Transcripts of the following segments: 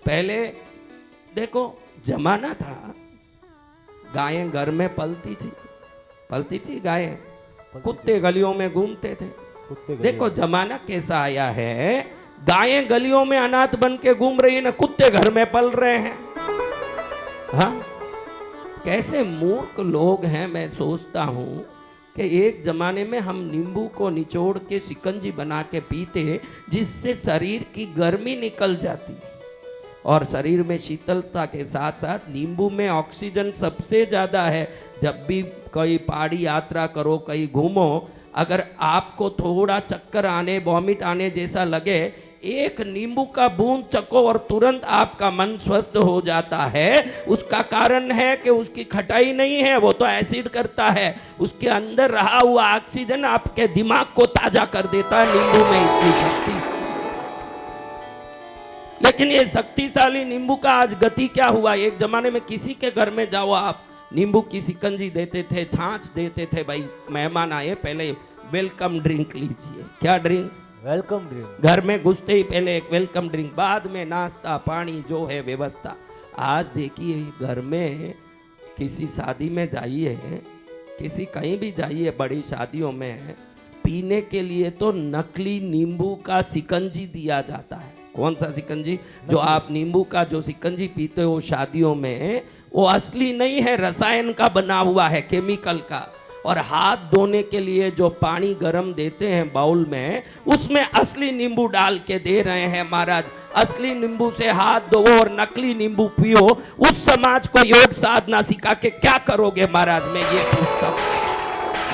पहले देखो जमाना था, गायें घर में पलती थी गायें, कुत्ते गलियों में घूमते थे। देखो जमाना कैसा आया है, गायें गलियों में अनाथ बन के घूम रही है ना, कुत्ते घर में पल रहे हैं। हाँ, कैसे मूर्ख लोग हैं। मैं सोचता हूं कि एक जमाने में हम नींबू को निचोड़ के शिकंजी बना के पीते, जिससे शरीर की गर्मी निकल जाती और शरीर में शीतलता के साथ साथ नींबू में ऑक्सीजन सबसे ज्यादा है। जब भी कोई पहाड़ी यात्रा करो, कहीं घूमो, अगर आपको थोड़ा चक्कर आने, वॉमिट आने जैसा लगे, एक नींबू का बूंद चको और तुरंत आपका मन स्वस्थ हो जाता है। उसका कारण है कि उसकी खटाई नहीं है, वो तो एसिड करता है। उसके अंदर रहा हुआ ऑक्सीजन आपके दिमाग को ताजा कर देता है। नींबू में इतनी शक्ति। लेकिन ये शक्तिशाली नींबू का आज गति क्या हुआ। एक जमाने में किसी के घर में जाओ आप, नींबू की शिकंजी देते थे, छाछ देते थे। भाई मेहमान आए, पहले वेलकम ड्रिंक लीजिए। क्या ड्रिंक? Welcome drink. घर में घुसते ही पहले एक वेलकम ड्रिंक, बाद में नाश्ता पानी जो है व्यवस्था। आज देखिए घर में किसी शादी में जाइए, किसी कहीं भी जाइए बड़ी शादियों में, पीने के लिए तो नकली नींबू का शिकंजी दिया जाता है। कौन सा शिकंजी? जो आप नींबू का जो शिकंजी पीते हो शादियों में, वो असली नहीं है, रसायन का बना हुआ है, केमिकल का। और हाथ धोने के लिए जो पानी गर्म देते हैं बाउल में, उसमें असली नींबू डाल के दे रहे हैं। महाराज असली नींबू से हाथ धो और नकली नींबू पियो, उस समाज को योग साधना सिखा के क्या करोगे महाराज? मैं ये पूछता हूँ,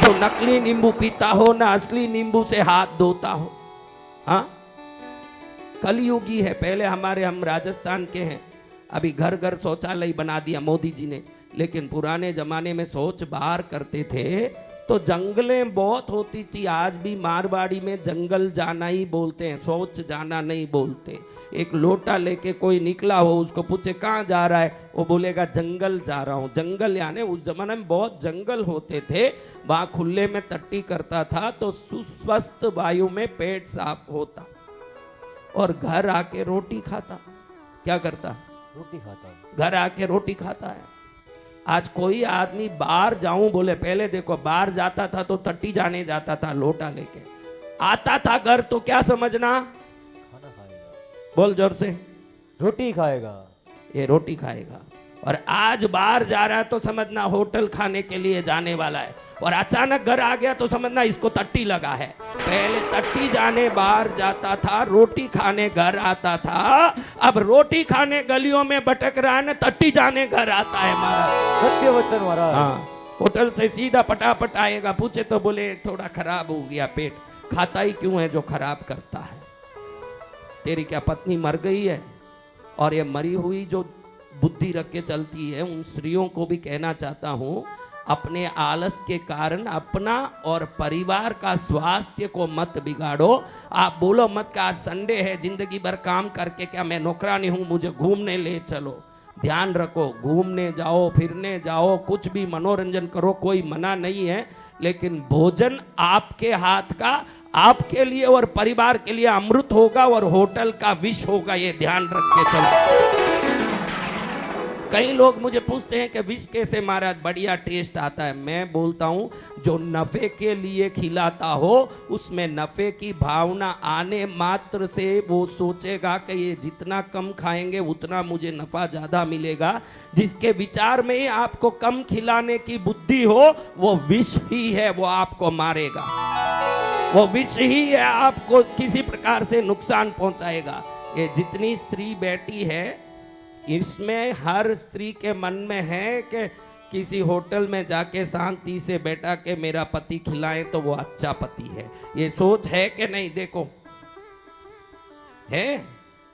जो नकली नींबू पीता हो ना असली नींबू से हाथ धोता हो। हाँ, कलयुगी है। पहले हम राजस्थान के हैं, अभी घर घर शौचालय बना दिया मोदी जी ने। लेकिन पुराने जमाने में शौच बाहर करते थे तो जंगलें बहुत होती थी। आज भी मारवाड़ी में जंगल जाना ही बोलते हैं, शौच जाना नहीं बोलते। एक लोटा लेके कोई निकला हो, उसको पूछे कहाँ जा रहा है, वो बोलेगा जंगल जा रहा हूँ। जंगल यानी उस जमाने में बहुत जंगल होते थे, वहाँ खुले में टट्टी करता था तो सुस्वस्थ वायु में पेट साफ होता और घर आके रोटी खाता। क्या करता? रोटी खाता। घर आके रोटी खाता है। आज कोई आदमी बाहर जाऊं बोले, पहले देखो बाहर जाता था तो टट्टी जाने जाता था लोटा लेके, आता था घर तो क्या समझना? खाना खाएगा। बोल जोर से। रोटी खाएगा। ये रोटी खाएगा। और आज बाहर जा रहा है तो समझना होटल खाने के लिए जाने वाला है। और अचानक घर आ गया तो समझना इसको टट्टी लगा है। पहले टट्टी जाने बाहर जाता था, रोटी खाने घर आता था। अब रोटी खाने गलियों में भटक रहा है ना, टट्टी जाने घर आता है महाराज। सत्य वचन महाराज। हाँ, होटल से सीधा पटापट आएगा, पूछे तो बोले थोड़ा खराब हो गया पेट। खाता ही क्यों है जो खराब करता है? तेरी क्या पत्नी मर गई है? और ये मरी हुई जो बुद्धि रख के चलती है, उन स्त्रियों को भी कहना चाहता हूँ, अपने आलस के कारण अपना और परिवार का स्वास्थ्य को मत बिगाड़ो। आप बोलो मत कि आज संडे है, जिंदगी भर काम करके क्या मैं नौकरानी हूँ, मुझे घूमने ले चलो। ध्यान रखो, घूमने जाओ, फिरने जाओ, कुछ भी मनोरंजन करो, कोई मना नहीं है। लेकिन भोजन आपके हाथ का आपके लिए और परिवार के लिए अमृत होगा और होटल का विष होगा, ये ध्यान रख के चलो। कई लोग मुझे पूछते हैं कि विष कैसे महाराज बढ़िया टेस्ट आता है। मैं बोलता हूँ, जो नफे के लिए खिलाता हो उसमें नफे की भावना आने मात्र से वो सोचेगा कि ये जितना कम खाएंगे उतना मुझे नफा ज्यादा मिलेगा। जिसके विचार में ही आपको कम खिलाने की बुद्धि हो, वो विष ही है, वो आपको मारेगा। वो विष ही है, आपको किसी प्रकार से नुकसान पहुंचाएगा। ये जितनी स्त्री बैठी है, इसमें हर स्त्री के मन में है कि किसी होटल में जाके शांति से बैठा के मेरा पति खिलाए तो वो अच्छा पति है। ये सोच है कि नहीं? देखो है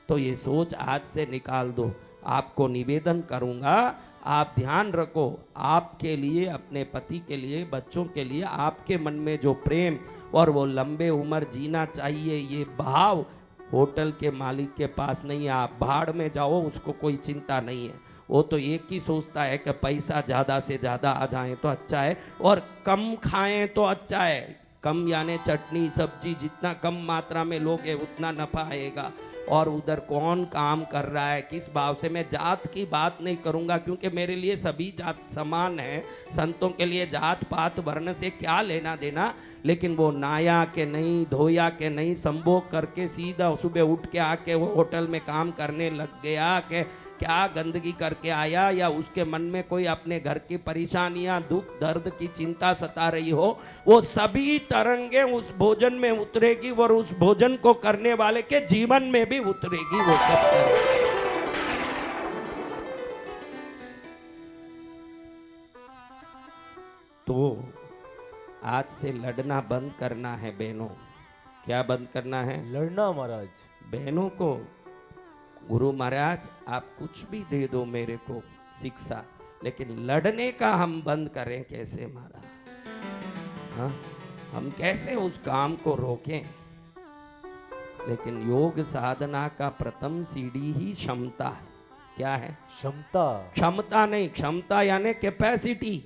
तो ये सोच आज से निकाल दो। आपको निवेदन करूंगा, आप ध्यान रखो, आपके लिए, अपने पति के लिए, बच्चों के लिए आपके मन में जो प्रेम और वो लंबे उम्र जीना चाहिए, ये भाव होटल के मालिक के पास नहीं है। आप भाड़ में जाओ, उसको कोई चिंता नहीं है। वो तो एक ही सोचता है कि पैसा ज़्यादा से ज़्यादा आ जाए तो अच्छा है और कम खाएं तो अच्छा है। कम यानी चटनी सब्जी जितना कम मात्रा में लोगे उतना नफा आएगा। और उधर कौन काम कर रहा है, किस भाव से। मैं जात की बात नहीं करूंगा क्योंकि मेरे लिए सभी जात समान है। संतों के लिए जात पात वर्ण से क्या लेना देना। लेकिन वो नाया के नहीं, धोया के नहीं, संभोग करके सीधा सुबह उठ के आके वो होटल में काम करने लग गया कि क्या गंदगी करके आया, या उसके मन में कोई अपने घर की परेशानियां, दुख दर्द की चिंता सता रही हो, वो सभी तरंगे उस भोजन में उतरेगी और उस भोजन को करने वाले के जीवन में भी उतरेगी वो सब तरंगे। तो आज से लड़ना बंद करना है बहनों। क्या बंद करना है? लड़ना महाराज। बहनों को गुरु महाराज आप कुछ भी दे दो मेरे को शिक्षा, लेकिन लड़ने का हम बंद करें कैसे महाराज? हाँ, हम कैसे उस काम को रोकें? लेकिन योग साधना का प्रथम सीढ़ी ही क्षमता है। क्या है? क्षमता। क्षमता नहीं, क्षमता यानी कैपेसिटी।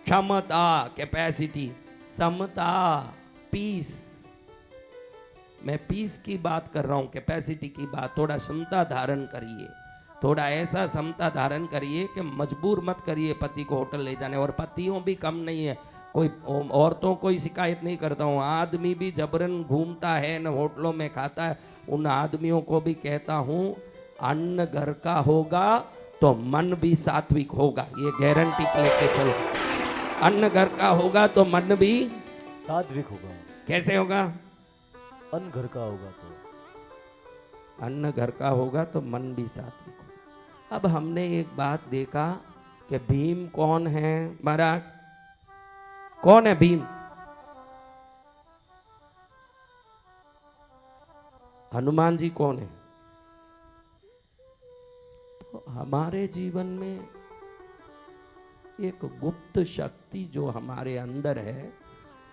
क्षमता, कैपेसिटी, समता, पीस। मैं पीस की बात कर रहा हूं, कैपेसिटी की बात। थोड़ा क्षमता धारण करिए, थोड़ा ऐसा क्षमता धारण करिए कि मजबूर मत करिए पति को होटल ले जाने। और पतियों भी कम नहीं है, कोई औरतों को ही शिकायत नहीं करता हूँ, आदमी भी जबरन घूमता है न होटलों में खाता है। उन आदमियों को भी कहता हूँ अन्न घर का होगा तो मन भी सात्विक होगा, ये गारंटी लेके चलो। अन्न घर का होगा तो मन भी सात्विक होगा। कैसे होगा? अन्न घर का होगा तो। अन्न घर का होगा तो मन भी सात्विक होगा। अब हमने एक बात देखा कि भीम कौन है महाराज? कौन है भीम? हनुमान जी कौन है? तो हमारे जीवन में एक गुप्त शक्ति जो हमारे अंदर है,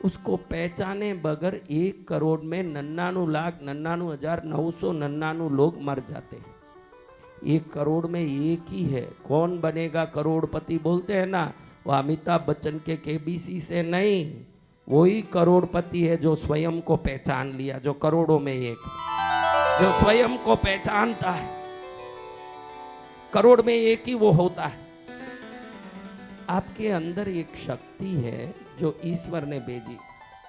उसको पहचाने बगैर 1 करोड़ में 99,99,999 लोग मर जाते हैं। 1 करोड़ में एक ही है। कौन बनेगा करोड़पति बोलते हैं ना, वो अमिताभ बच्चन के केबीसी से नहीं, वही करोड़पति है जो स्वयं को पहचान लिया, जो करोड़ों में एक, जो स्वयं को पहचानता है। करोड़ में एक ही वो होता है। आपके अंदर एक शक्ति है जो ईश्वर ने भेजी।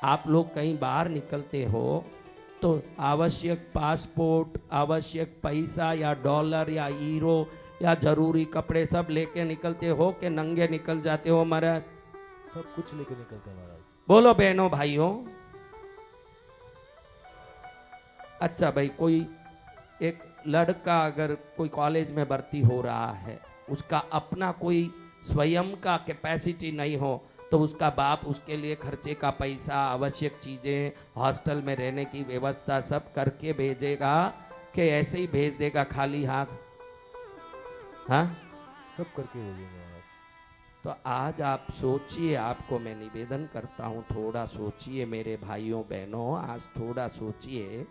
आप लोग कहीं बाहर निकलते हो तो आवश्यक पासपोर्ट, आवश्यक पैसा या डॉलर या यूरो या जरूरी कपड़े सब लेके निकलते हो कि नंगे निकल जाते हो महाराज? सब कुछ लेके निकलते हैं महाराज। बोलो बहनों भाइयों। अच्छा भाई, कोई एक लड़का अगर कोई कॉलेज में भर्ती हो रहा है, उसका अपना कोई स्वयं का कैपेसिटी नहीं हो, तो उसका बाप उसके लिए खर्चे का पैसा, आवश्यक चीज़ें, हॉस्टल में रहने की व्यवस्था सब करके भेजेगा कि ऐसे ही भेज देगा खाली हाथ? हाँ, सब करके भेजेंगे महाराज। तो आज आप सोचिए, आपको मैं निवेदन करता हूँ, थोड़ा सोचिए मेरे भाइयों बहनों, आज थोड़ा सोचिए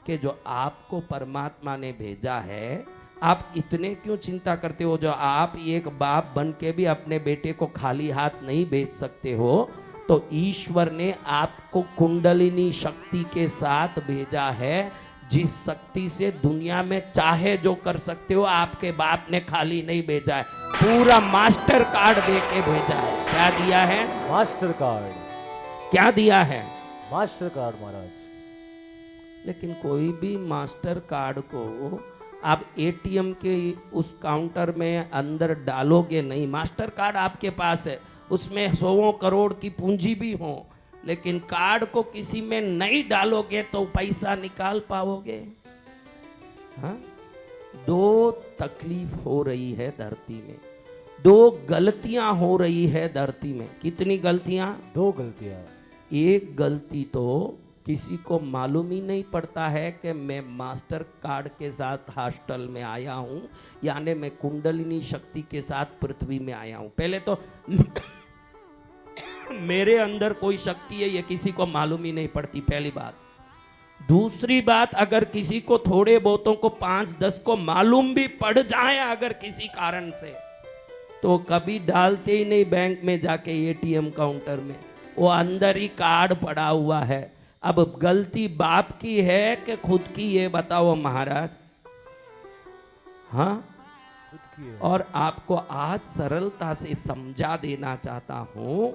कि जो आपको परमात्मा ने भेजा है, आप इतने क्यों चिंता करते हो? जो आप एक बाप बन के भी अपने बेटे को खाली हाथ नहीं भेज सकते हो, तो ईश्वर ने आपको कुंडलिनी शक्ति के साथ भेजा है, जिस शक्ति से दुनिया में चाहे जो कर सकते हो। आपके बाप ने खाली नहीं भेजा है, पूरा मास्टर कार्ड दे के भेजा है। क्या दिया है? Master card. क्या दिया है? मास्टर कार्ड महाराज। लेकिन कोई भी मास्टर कार्ड को आप एटीएम के उस काउंटर में अंदर डालोगे नहीं। मास्टर कार्ड आपके पास है, उसमें 100 करोड़ की पूंजी भी हो, लेकिन कार्ड को किसी में नहीं डालोगे तो पैसा निकाल पाओगे? हाँ? 2 तकलीफ हो रही है धरती में, 2 गलतियां हो रही है धरती में। कितनी गलतियां? 2 गलतियां। एक गलती तो किसी को मालूम ही नहीं पड़ता है कि मैं मास्टर कार्ड के साथ हॉस्टल में आया हूँ, यानी मैं कुंडलिनी शक्ति के साथ पृथ्वी में आया हूँ। पहले तो मेरे अंदर कोई शक्ति है ये किसी को मालूम ही नहीं पड़ती, पहली बात। दूसरी बात, अगर किसी को थोड़े बहुतों को 5-10 को मालूम भी पड़ जाए अगर किसी कारण से, तो कभी डालते ही नहीं बैंक में जाके एटीएम काउंटर में, वो अंदर ही कार्ड पड़ा हुआ है। अब गलती बाप की है कि खुद की, ये बताओ महाराज। हाँ, खुद की है। और आपको आज सरलता से समझा देना चाहता हूं,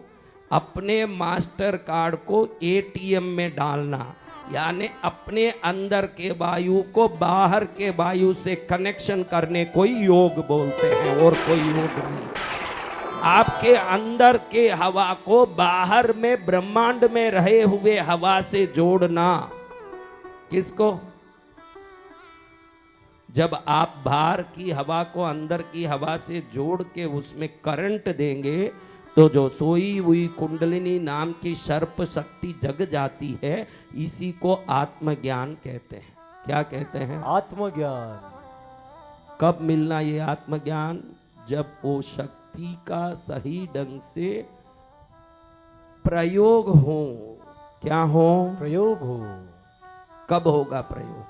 अपने मास्टर कार्ड को एटीएम में डालना, यानी अपने अंदर के वायु को बाहर के वायु से कनेक्शन करने को ही योग बोलते हैं, और कोई योग नहीं। आपके अंदर के हवा को बाहर में ब्रह्मांड में रहे हुए हवा से जोड़ना। किसको? जब आप बाहर की हवा को अंदर की हवा से जोड़ के उसमें करंट देंगे तो जो सोई हुई कुंडलिनी नाम की सर्प शक्ति जग जाती है। इसी को आत्मज्ञान कहते हैं। क्या कहते हैं? आत्मज्ञान। कब मिलना ये आत्मज्ञान? जब वो शक्ति का सही ढंग से प्रयोग हो। क्या हो? प्रयोग हो। कब होगा प्रयोग?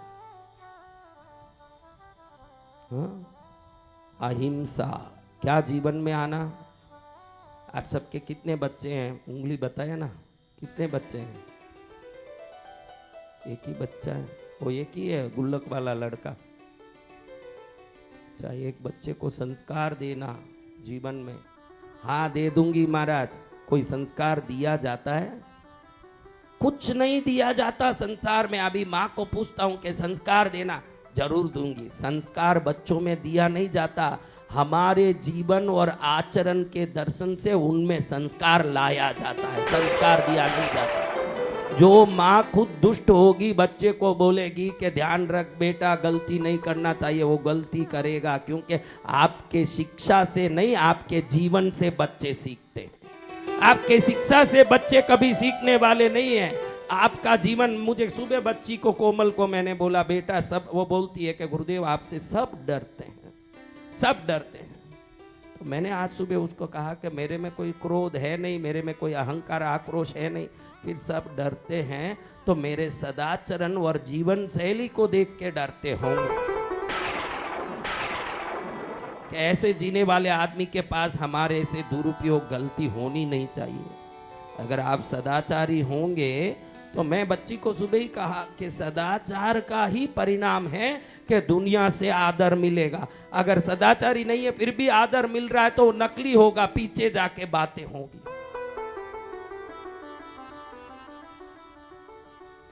हाँ? अहिंसा। क्या जीवन में आना? आप सबके कितने बच्चे हैं? उंगली बताया ना, कितने बच्चे हैं? एक ही बच्चा है। वो एक ही है, गुल्लक वाला लड़का। चाहे एक बच्चे को संस्कार देना जीवन में। हाँ, दे दूंगी महाराज। कोई संस्कार दिया जाता है? कुछ नहीं दिया जाता संसार में। अभी माँ को पूछता हूं कि संस्कार देना, जरूर दूंगी। संस्कार बच्चों में दिया नहीं जाता, हमारे जीवन और आचरण के दर्शन से उनमें संस्कार लाया जाता है, संस्कार दिया नहीं जाता। जो माँ खुद दुष्ट होगी, बच्चे को बोलेगी कि ध्यान रख बेटा, गलती नहीं करना चाहिए, वो गलती करेगा। क्योंकि आपके शिक्षा से नहीं, आपके जीवन से बच्चे सीखते हैं। आपके शिक्षा से बच्चे कभी सीखने वाले नहीं हैं। आपका जीवन। मुझे सुबह बच्ची को, कोमल को मैंने बोला, बेटा सब, वो बोलती है कि गुरुदेव आपसे सब डरते हैं, सब डरते हैं। तो मैंने आज सुबह उसको कहा कि मेरे में कोई क्रोध है नहीं, मेरे में कोई अहंकार आक्रोश है नहीं, फिर सब डरते हैं तो मेरे सदाचरण और जीवन शैली को देख के डरते होंगे कि ऐसे जीने वाले आदमी के पास हमारे से दुरुपयोग, गलती होनी नहीं चाहिए। अगर आप सदाचारी होंगे तो मैं बच्ची को सुबह ही कहा कि सदाचार का ही परिणाम है कि दुनिया से आदर मिलेगा। अगर सदाचारी नहीं है फिर भी आदर मिल रहा है तो वो नकली होगा, पीछे जाके बातें होगी।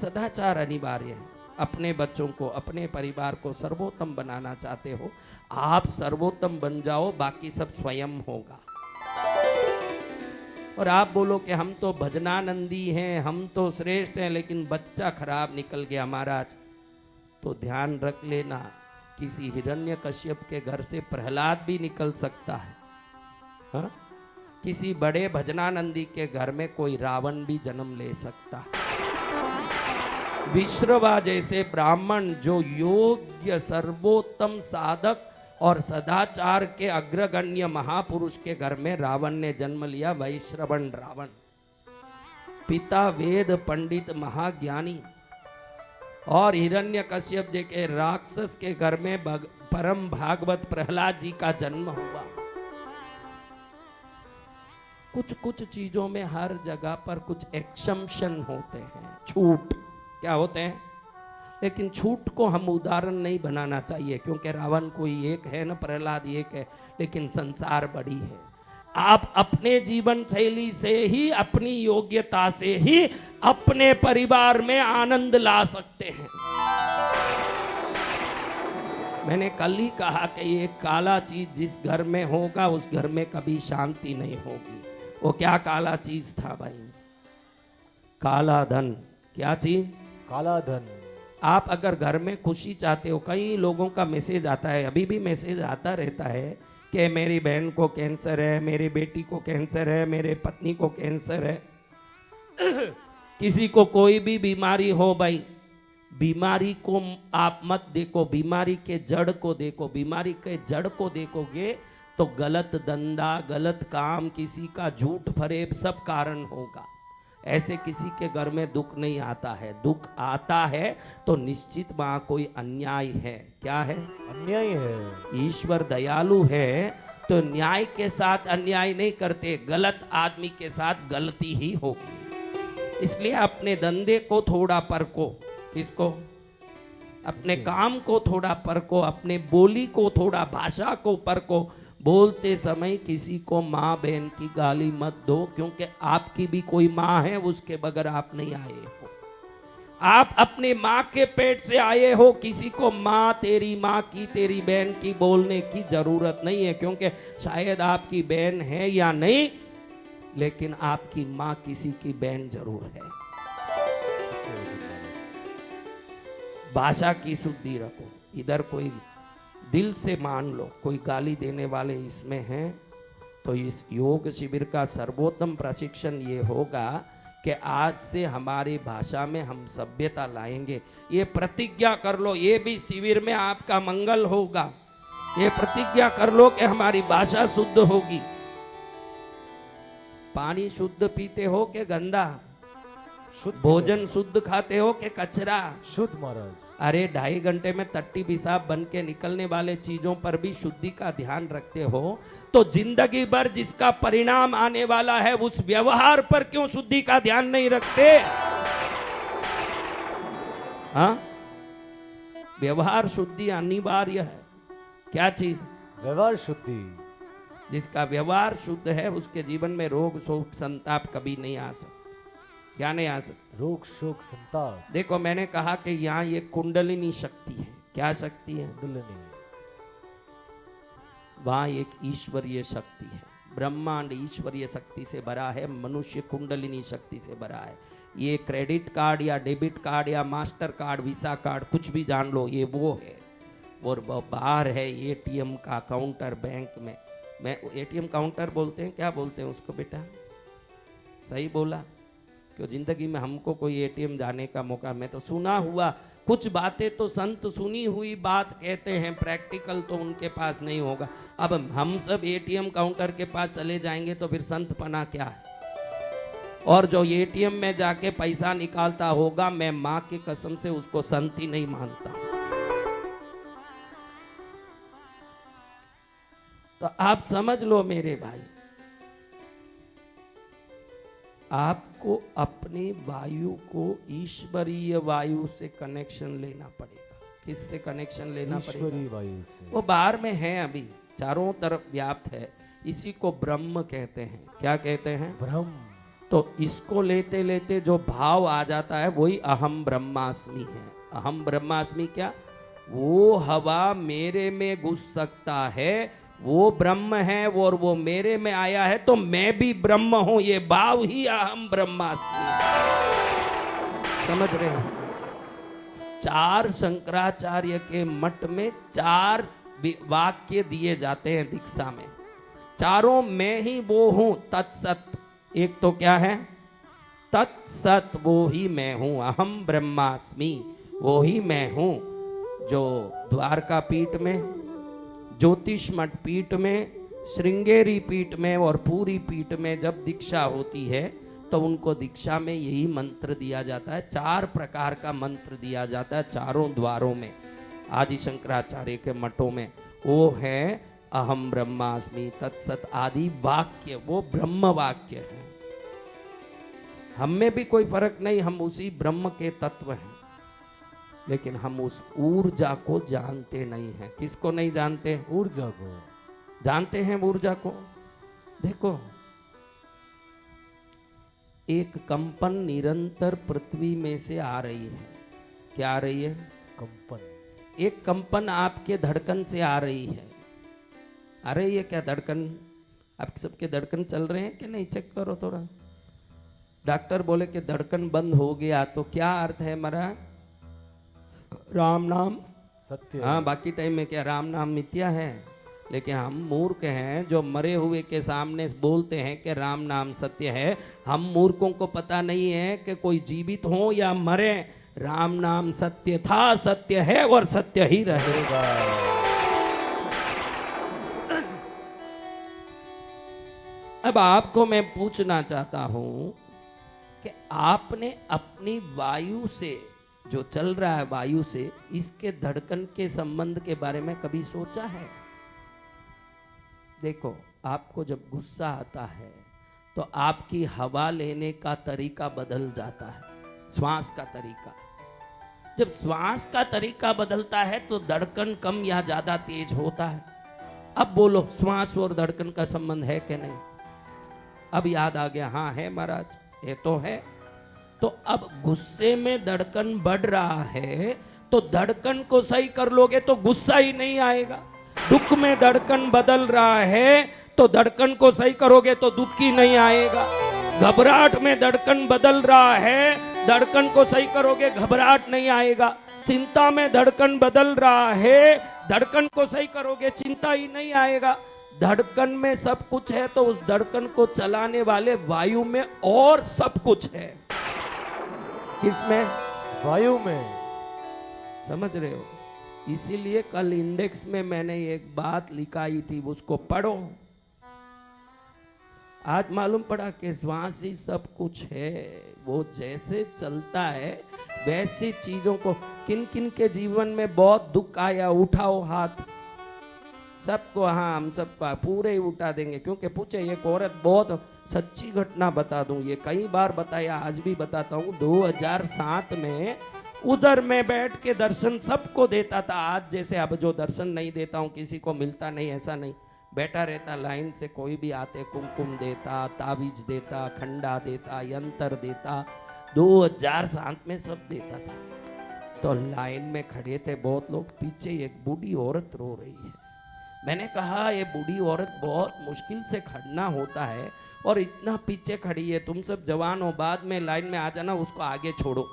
सदाचार अनिवार्य है। अपने बच्चों को, अपने परिवार को सर्वोत्तम बनाना चाहते हो, आप सर्वोत्तम बन जाओ, बाकी सब स्वयं होगा। और आप बोलो कि हम तो भजनानंदी हैं, हम तो श्रेष्ठ हैं, लेकिन बच्चा खराब निकल गया महाराज, तो ध्यान रख लेना, किसी हिरण्यकश्यप के घर से प्रहलाद भी निकल सकता है। हा? किसी बड़े भजनानंदी के घर में कोई रावण भी जन्म ले सकता है। विश्रवा जैसे ब्राह्मण, जो योग्य सर्वोत्तम साधक और सदाचार के अग्रगण्य महापुरुष के घर में रावण ने जन्म लिया। वैश्रवण रावण, पिता वेद पंडित महाज्ञानी, और हिरण्यकश्यप जी के राक्षस के घर में परम भागवत प्रहलाद जी का जन्म हुआ। कुछ कुछ चीजों में हर जगह पर कुछ एक्सेप्शन होते हैं, छूट। क्या होते हैं? लेकिन छूट को हम उदाहरण नहीं बनाना चाहिए, क्योंकि रावण कोई एक है ना, प्रहलाद एक है, लेकिन संसार बड़ी है। आप अपने जीवन शैली से ही, अपनी योग्यता से ही अपने परिवार में आनंद ला सकते हैं। मैंने कल ही कहा कि ये काला चीज जिस घर में होगा उस घर में कभी शांति नहीं होगी। वो क्या काला चीज था भाई? काला धन। क्या चीज? काला धन। आप अगर घर में खुशी चाहते हो, कई लोगों का मैसेज आता है, अभी भी मैसेज आता रहता है कि मेरी बहन को कैंसर है, मेरी बेटी को कैंसर है, मेरे पत्नी को कैंसर है। किसी को कोई भी बीमारी हो भाई, बीमारी को आप मत देखो, बीमारी के जड़ को देखो। बीमारी के जड़ को देखोगे तो गलत धंधा, गलत काम, किसी का झूठ फरेब सब कारण होगा। ऐसे किसी के घर में दुख नहीं आता है। दुख आता है तो निश्चित वहां कोई अन्याय है। क्या है? अन्याय है। ईश्वर दयालु है तो न्याय के साथ अन्याय नहीं करते, गलत आदमी के साथ गलती ही होगी। इसलिए अपने धंधे को थोड़ा परखो। किसको? अपने काम को थोड़ा परखो, अपने बोली को थोड़ा, भाषा को परखो। बोलते समय किसी को माँ बहन की गाली मत दो, क्योंकि आपकी भी कोई माँ है, उसके बगैर आप नहीं आए हो। आप अपने माँ के पेट से आए हो, किसी को माँ की तेरी बहन की बोलने की जरूरत नहीं है, क्योंकि शायद आपकी बहन है या नहीं, लेकिन आपकी माँ किसी की बहन जरूर है। भाषा की शुद्धि रखो। इधर कोई दिल से मान लो कोई गाली देने वाले इसमें हैं, तो इस योग शिविर का सर्वोत्तम प्रशिक्षण ये होगा कि आज से हमारी भाषा में हम सभ्यता लाएंगे। ये प्रतिज्ञा कर लो, ये भी शिविर में आपका मंगल होगा। ये प्रतिज्ञा कर लो कि हमारी भाषा शुद्ध होगी। पानी शुद्ध पीते हो कि गंदा? शुद्ध। भोजन शुद्ध खाते हो कि कचरा? शुद्ध महाराज। अरे 2.5 घंटे में टट्टी पेशाब बन के निकलने वाले चीजों पर भी शुद्धि का ध्यान रखते हो, तो जिंदगी भर जिसका परिणाम आने वाला है उस व्यवहार पर क्यों शुद्धि का ध्यान नहीं रखते? हाँ, व्यवहार शुद्धि अनिवार्य है। क्या चीज? व्यवहार शुद्धि। जिसका व्यवहार शुद्ध है उसके जीवन में रोग शोक संताप कभी नहीं आ सकता। क्या नहीं आ सकता? रोग शोक संताप। देखो, मैंने कहा कि यहाँ ये कुंडलिनी शक्ति है। क्या शक्ति है? कुंडलिनी। वहाँ एक ईश्वरीय शक्ति है। ब्रह्मांड ईश्वरीय शक्ति से भरा है, मनुष्य कुंडलिनी शक्ति से भरा है। ये क्रेडिट कार्ड या डेबिट कार्ड या मास्टर कार्ड, वीसा कार्ड, कुछ भी जान लो, ये वो है। और वो बाहर है एटीएम का काउंटर बैंक में। मैं एटीएम काउंटर बोलते हैं, क्या बोलते हैं उसको बेटा? सही बोला? क्यों जिंदगी में हमको कोई एटीएम जाने का मौका, मैं तो सुना हुआ कुछ बातें तो संत सुनी हुई बात कहते हैं, प्रैक्टिकल तो उनके पास नहीं होगा। अब हम सब एटीएम काउंटर के पास चले जाएंगे तो फिर संत पना क्या है? और जो एटीएम में जाके पैसा निकालता होगा, मैं माँ की कसम से उसको संत ही नहीं मानता। तो आप समझ लो मेरे भाई, आपको अपनी वायु को ईश्वरीय वायु से कनेक्शन लेना पड़ेगा। किससे कनेक्शन लेना पड़ेगा? ईश्वरीय वायु से। वो बाहर में है, अभी चारों तरफ व्याप्त है। इसी को ब्रह्म कहते हैं। क्या कहते हैं? ब्रह्म। तो इसको लेते लेते जो भाव आ जाता है वही अहम ब्रह्मास्मि है। अहम ब्रह्मास्मि क्या? वो हवा मेरे में घुस सकता है, वो ब्रह्म है, और वो मेरे में आया है तो मैं भी ब्रह्म हूं। ये भाव ही अहम ब्रह्मास्मि। समझ रहे हो? 4 शंकराचार्य के मठ में 4 वाक्य दिए जाते हैं दीक्षा में। चारों मैं ही वो हूं, तत्सत। एक तो क्या है? तत्सत, वो ही मैं हूं। अहम ब्रह्मास्मि, वो ही मैं हूं। जो द्वारका पीठ में, ज्योतिष मठ पीठ में, श्रृंगेरी पीठ में और पूरी पीठ में जब दीक्षा होती है तो उनको दीक्षा में यही मंत्र दिया जाता है। 4 प्रकार का मंत्र दिया जाता है चारों द्वारों में। आदि शंकराचार्य के मठों में वो है अहम ब्रह्मास्मि, तत्सत आदि वाक्य, वो ब्रह्म वाक्य है। हम में भी कोई फर्क नहीं, हम उसी ब्रह्म के तत्व हैं, लेकिन हम उस ऊर्जा को जानते नहीं हैं। किसको नहीं जानते? ऊर्जा को जानते हैं। ऊर्जा को देखो, एक कंपन निरंतर पृथ्वी में से आ रही है। क्या आ रही है? कंपन। एक कंपन आपके धड़कन से आ रही है। आ रही है क्या धड़कन? आपके सबके धड़कन चल रहे हैं कि नहीं? चेक करो थोड़ा। डॉक्टर बोले कि धड़कन बंद हो गया, तो क्या अर्थ है हमारा? राम नाम सत्य। हाँ, बाकी टाइम में क्या राम नाम मिथ्या है? लेकिन हम मूर्ख हैं जो मरे हुए के सामने बोलते हैं कि राम नाम सत्य है। हम मूर्खों को पता नहीं है कि कोई जीवित हो या मरे, राम नाम सत्य था, सत्य है और सत्य ही रहेगा। अब आपको मैं पूछना चाहता हूं कि आपने अपनी वायु से, जो चल रहा है वायु से, इसके धड़कन के संबंध के बारे में कभी सोचा है? देखो, आपको जब गुस्सा आता है तो आपकी हवा लेने का तरीका बदल जाता है, श्वास का तरीका। जब श्वास का तरीका बदलता है तो धड़कन कम या ज्यादा तेज होता है। अब बोलो, श्वास और धड़कन का संबंध है कि नहीं? अब याद आ गया, हाँ है महाराज, ये तो है। तो अब गुस्से में धड़कन बढ़ रहा है तो धड़कन को सही कर लोगे तो गुस्सा ही नहीं आएगा। दुख में धड़कन बदल रहा है तो धड़कन को सही करोगे तो दुख ही नहीं आएगा। घबराहट में धड़कन बदल रहा है, धड़कन को सही करोगे घबराहट नहीं आएगा। चिंता में धड़कन बदल रहा है, धड़कन को सही करोगे चिंता ही नहीं आएगा। धड़कन में सब कुछ है तो उस धड़कन को चलाने वाले वायु में और सब कुछ है। किसमें? वायु में। समझ रहे हो? इसीलिए कल इंडेक्स में मैंने एक बात लिखाई थी, उसको पढ़ो। आज मालूम पड़ा कि श्वास ही सब कुछ है। वो जैसे चलता है वैसी चीजों को, किन किन के जीवन में बहुत दुख आया, उठाओ हाथ। सबको, हाँ हम सबका पूरे ही उठा देंगे। क्योंकि पूछे, एक औरत, बहुत सच्ची घटना बता दूं, ये कई बार बताया, आज भी बताता हूँ। 2007 में उधर में बैठ के दर्शन सबको देता था। आज जैसे अब जो दर्शन नहीं देता हूँ, किसी को मिलता नहीं, ऐसा नहीं। बैठा रहता लाइन से, कोई भी आते कुमकुम देता, ताबीज देता, खंडा देता, यंत्र देता। 2007 में सब देता था। तो लाइन में खड़े थे बहुत लोग, पीछे एक बूढ़ी औरत रो रही है। मैंने कहा ये बूढ़ी औरत बहुत मुश्किल से खड़ना होता है और इतना पीछे खड़ी है, तुम सब जवान हो, बाद में लाइन में आ जाना, उसको आगे छोड़ो।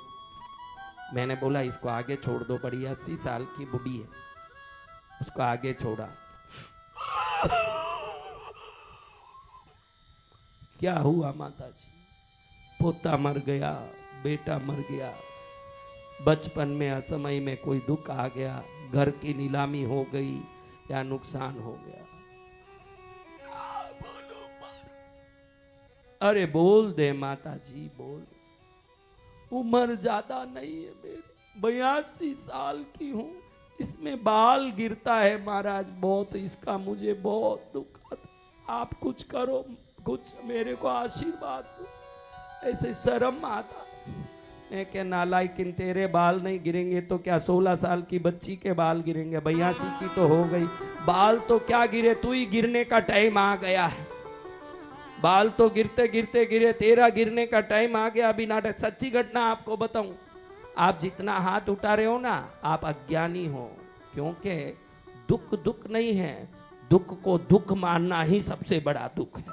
मैंने बोला इसको आगे छोड़ दो, बड़ी 80 साल की बूढ़ी है। उसको आगे छोड़ा। क्या हुआ माता जी? पोता मर गया, बेटा मर गया, बचपन में असमय में कोई दुख आ गया, घर की नीलामी हो गई या नुकसान हो गया। अरे बोल दे माता जी, बोल। उम्र ज्यादा नहीं है मेरी, 82 साल की हूं, इसमें बाल गिरता है महाराज बहुत, इसका मुझे बहुत दुख आता। आप कुछ करो, कुछ मेरे को आशीर्वाद दो। ऐसे शर्म आता। मैं क्या नालायकिन, तेरे बाल नहीं गिरेंगे तो क्या 16 साल की बच्ची के बाल गिरेंगे? 82 की तो हो गई, बाल तो क्या गिरे, तू ही गिरने का टाइम आ गया है। बाल तो गिरते गिरते गिरे, तेरा गिरने का टाइम आ गया। अभी नाटक, सच्ची घटना आपको बताऊं, आप जितना हाथ उठा रहे हो ना, आप अज्ञानी हो। क्योंकि दुख दुख नहीं है, दुख को दुख मानना ही सबसे बड़ा दुख है।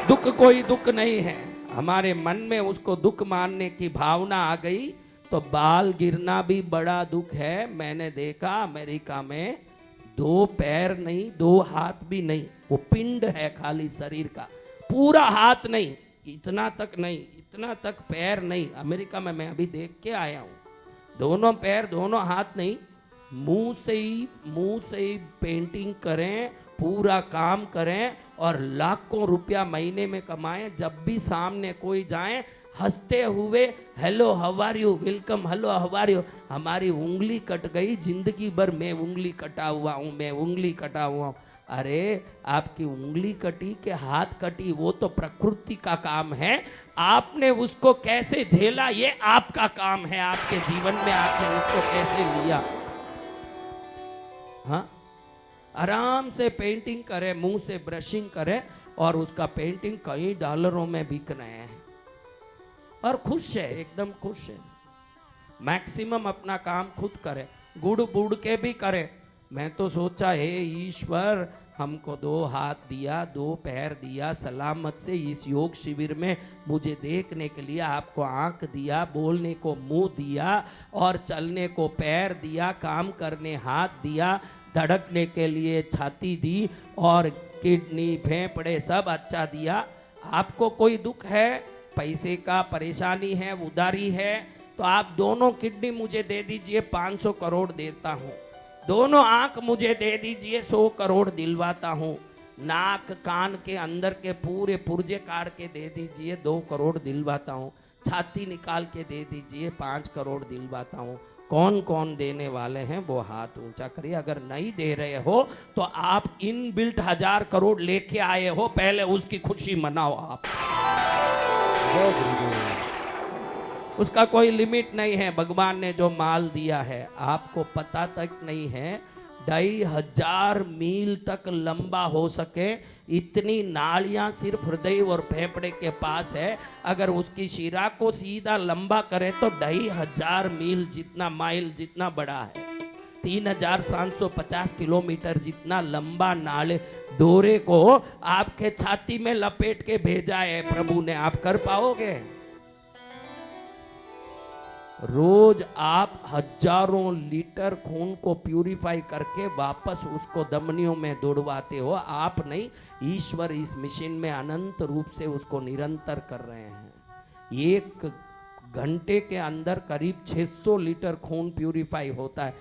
दुख कोई दुख नहीं है, हमारे मन में उसको दुख मानने की भावना आ गई तो बाल गिरना भी बड़ा दुख है। मैंने देखा अमेरिका में 2 पैर नहीं, 2 हाथ भी नहीं, वो पिंड है खाली शरीर का, पूरा हाथ नहीं, इतना तक नहीं, इतना तक पैर नहीं। अमेरिका में मैं अभी देख के आया हूँ, दोनों पैर दोनों हाथ नहीं, मुंह से ही पेंटिंग करें, पूरा काम करें और लाखों रुपया महीने में कमाएं। जब भी सामने कोई जाए हंसते हुए hello how are you, welcome, hello how are you. हमारी उंगली कट गई, जिंदगी भर मैं उंगली कटा हुआ हूँ, मैं उंगली कटा हुआ हूँ। अरे आपकी उंगली कटी के हाथ कटी, वो तो प्रकृति का काम है, आपने उसको कैसे झेला ये आपका काम है। आपके जीवन में आपने उसको कैसे लिया। हाँ, आराम से पेंटिंग करे, मुंह से ब्रशिंग करे और उसका पेंटिंग कई डॉलरों में बिक रहे हैं और खुश है, एकदम खुश है। मैक्सिमम अपना काम खुद करे, गुड़ बुड़ के भी करे। मैं तो सोचा हे ईश्वर, हमको 2 हाथ दिया, 2 पैर दिया, सलामत से इस योग शिविर में मुझे देखने के लिए आपको आंख दिया, बोलने को मुंह दिया और चलने को पैर दिया, काम करने हाथ दिया, धड़कने के लिए छाती दी और किडनी फेफड़े सब अच्छा दिया। आपको कोई दुख है, पैसे का परेशानी है, उधारी है, तो आप दोनों किडनी मुझे दे दीजिए, 500 करोड़ देता हूँ। दोनों आंख मुझे दे दीजिए, 100 करोड़ दिलवाता हूँ। नाक कान के अंदर के पूरे पुर्जे काट के दे दीजिए, 2 करोड़ दिलवाता हूँ। छाती निकाल के दे दीजिए, 5 करोड़ दिलवाता हूँ। कौन कौन देने वाले हैं वो हाथ ऊंचा करिए। अगर नहीं दे रहे हो तो आप इन बिल्ट 1000 करोड़ लेके आए हो, पहले उसकी खुशी मनाओ आप। जय गुरुदेव। उसका कोई लिमिट नहीं है। भगवान ने जो माल दिया है आपको पता तक नहीं है, 2500 मील तक लंबा हो सके इतनी नालियां सिर्फ हृदय और फेफड़े के पास है। अगर उसकी शिरा को सीधा लंबा करें तो 2500 मील जितना, माइल जितना बड़ा है। 3750 किलोमीटर जितना लंबा नाले डोरे को आपके छाती में लपेट के भेजा है प्रभु ने। आप कर पाओगे? रोज आप हजारों लीटर खून को प्यूरिफाई करके वापस उसको धमनियों में दौड़वाते हो। आप नहीं, ईश्वर इस मशीन में अनंत रूप से उसको निरंतर कर रहे हैं। 1 घंटे के अंदर करीब 600 लीटर खून प्यूरिफाई होता है।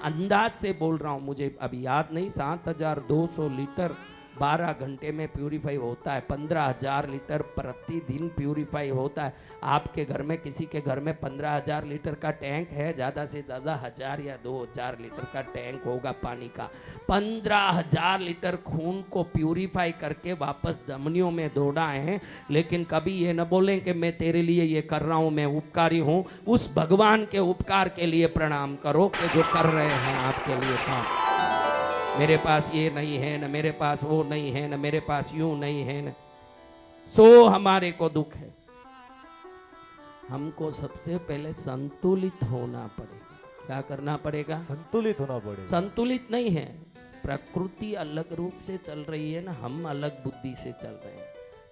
अंदाज से बोल रहा हूँ, मुझे अभी याद नहीं। 7200 लीटर 12 घंटे में प्यूरिफाई होता है। 15,000 लीटर प्रतिदिन प्यूरिफाई होता है। आपके घर में, किसी के घर में 15,000 लीटर का टैंक है, ज़्यादा से ज़्यादा 1000 या 2000 लीटर का टैंक होगा पानी का। 15,000 लीटर खून को प्यूरिफाई करके वापस धमनियों में दौड़ाए हैं। लेकिन कभी ये न बोलें कि मैं तेरे लिए ये कर रहा हूँ, मैं उपकारी हूँ। उस भगवान के उपकार के लिए प्रणाम करो कि जो कर रहे हैं आपके लिए काम। मेरे पास ये नहीं है, न मेरे पास वो नहीं है, न मेरे पास यूं नहीं है, न सो हमारे को दुख है। हमको सबसे पहले संतुलित होना पड़ेगा। क्या करना पड़ेगा? संतुलित होना पड़ेगा। संतुलित नहीं है, प्रकृति अलग रूप से चल रही है ना, हम अलग बुद्धि से चल रहे हैं।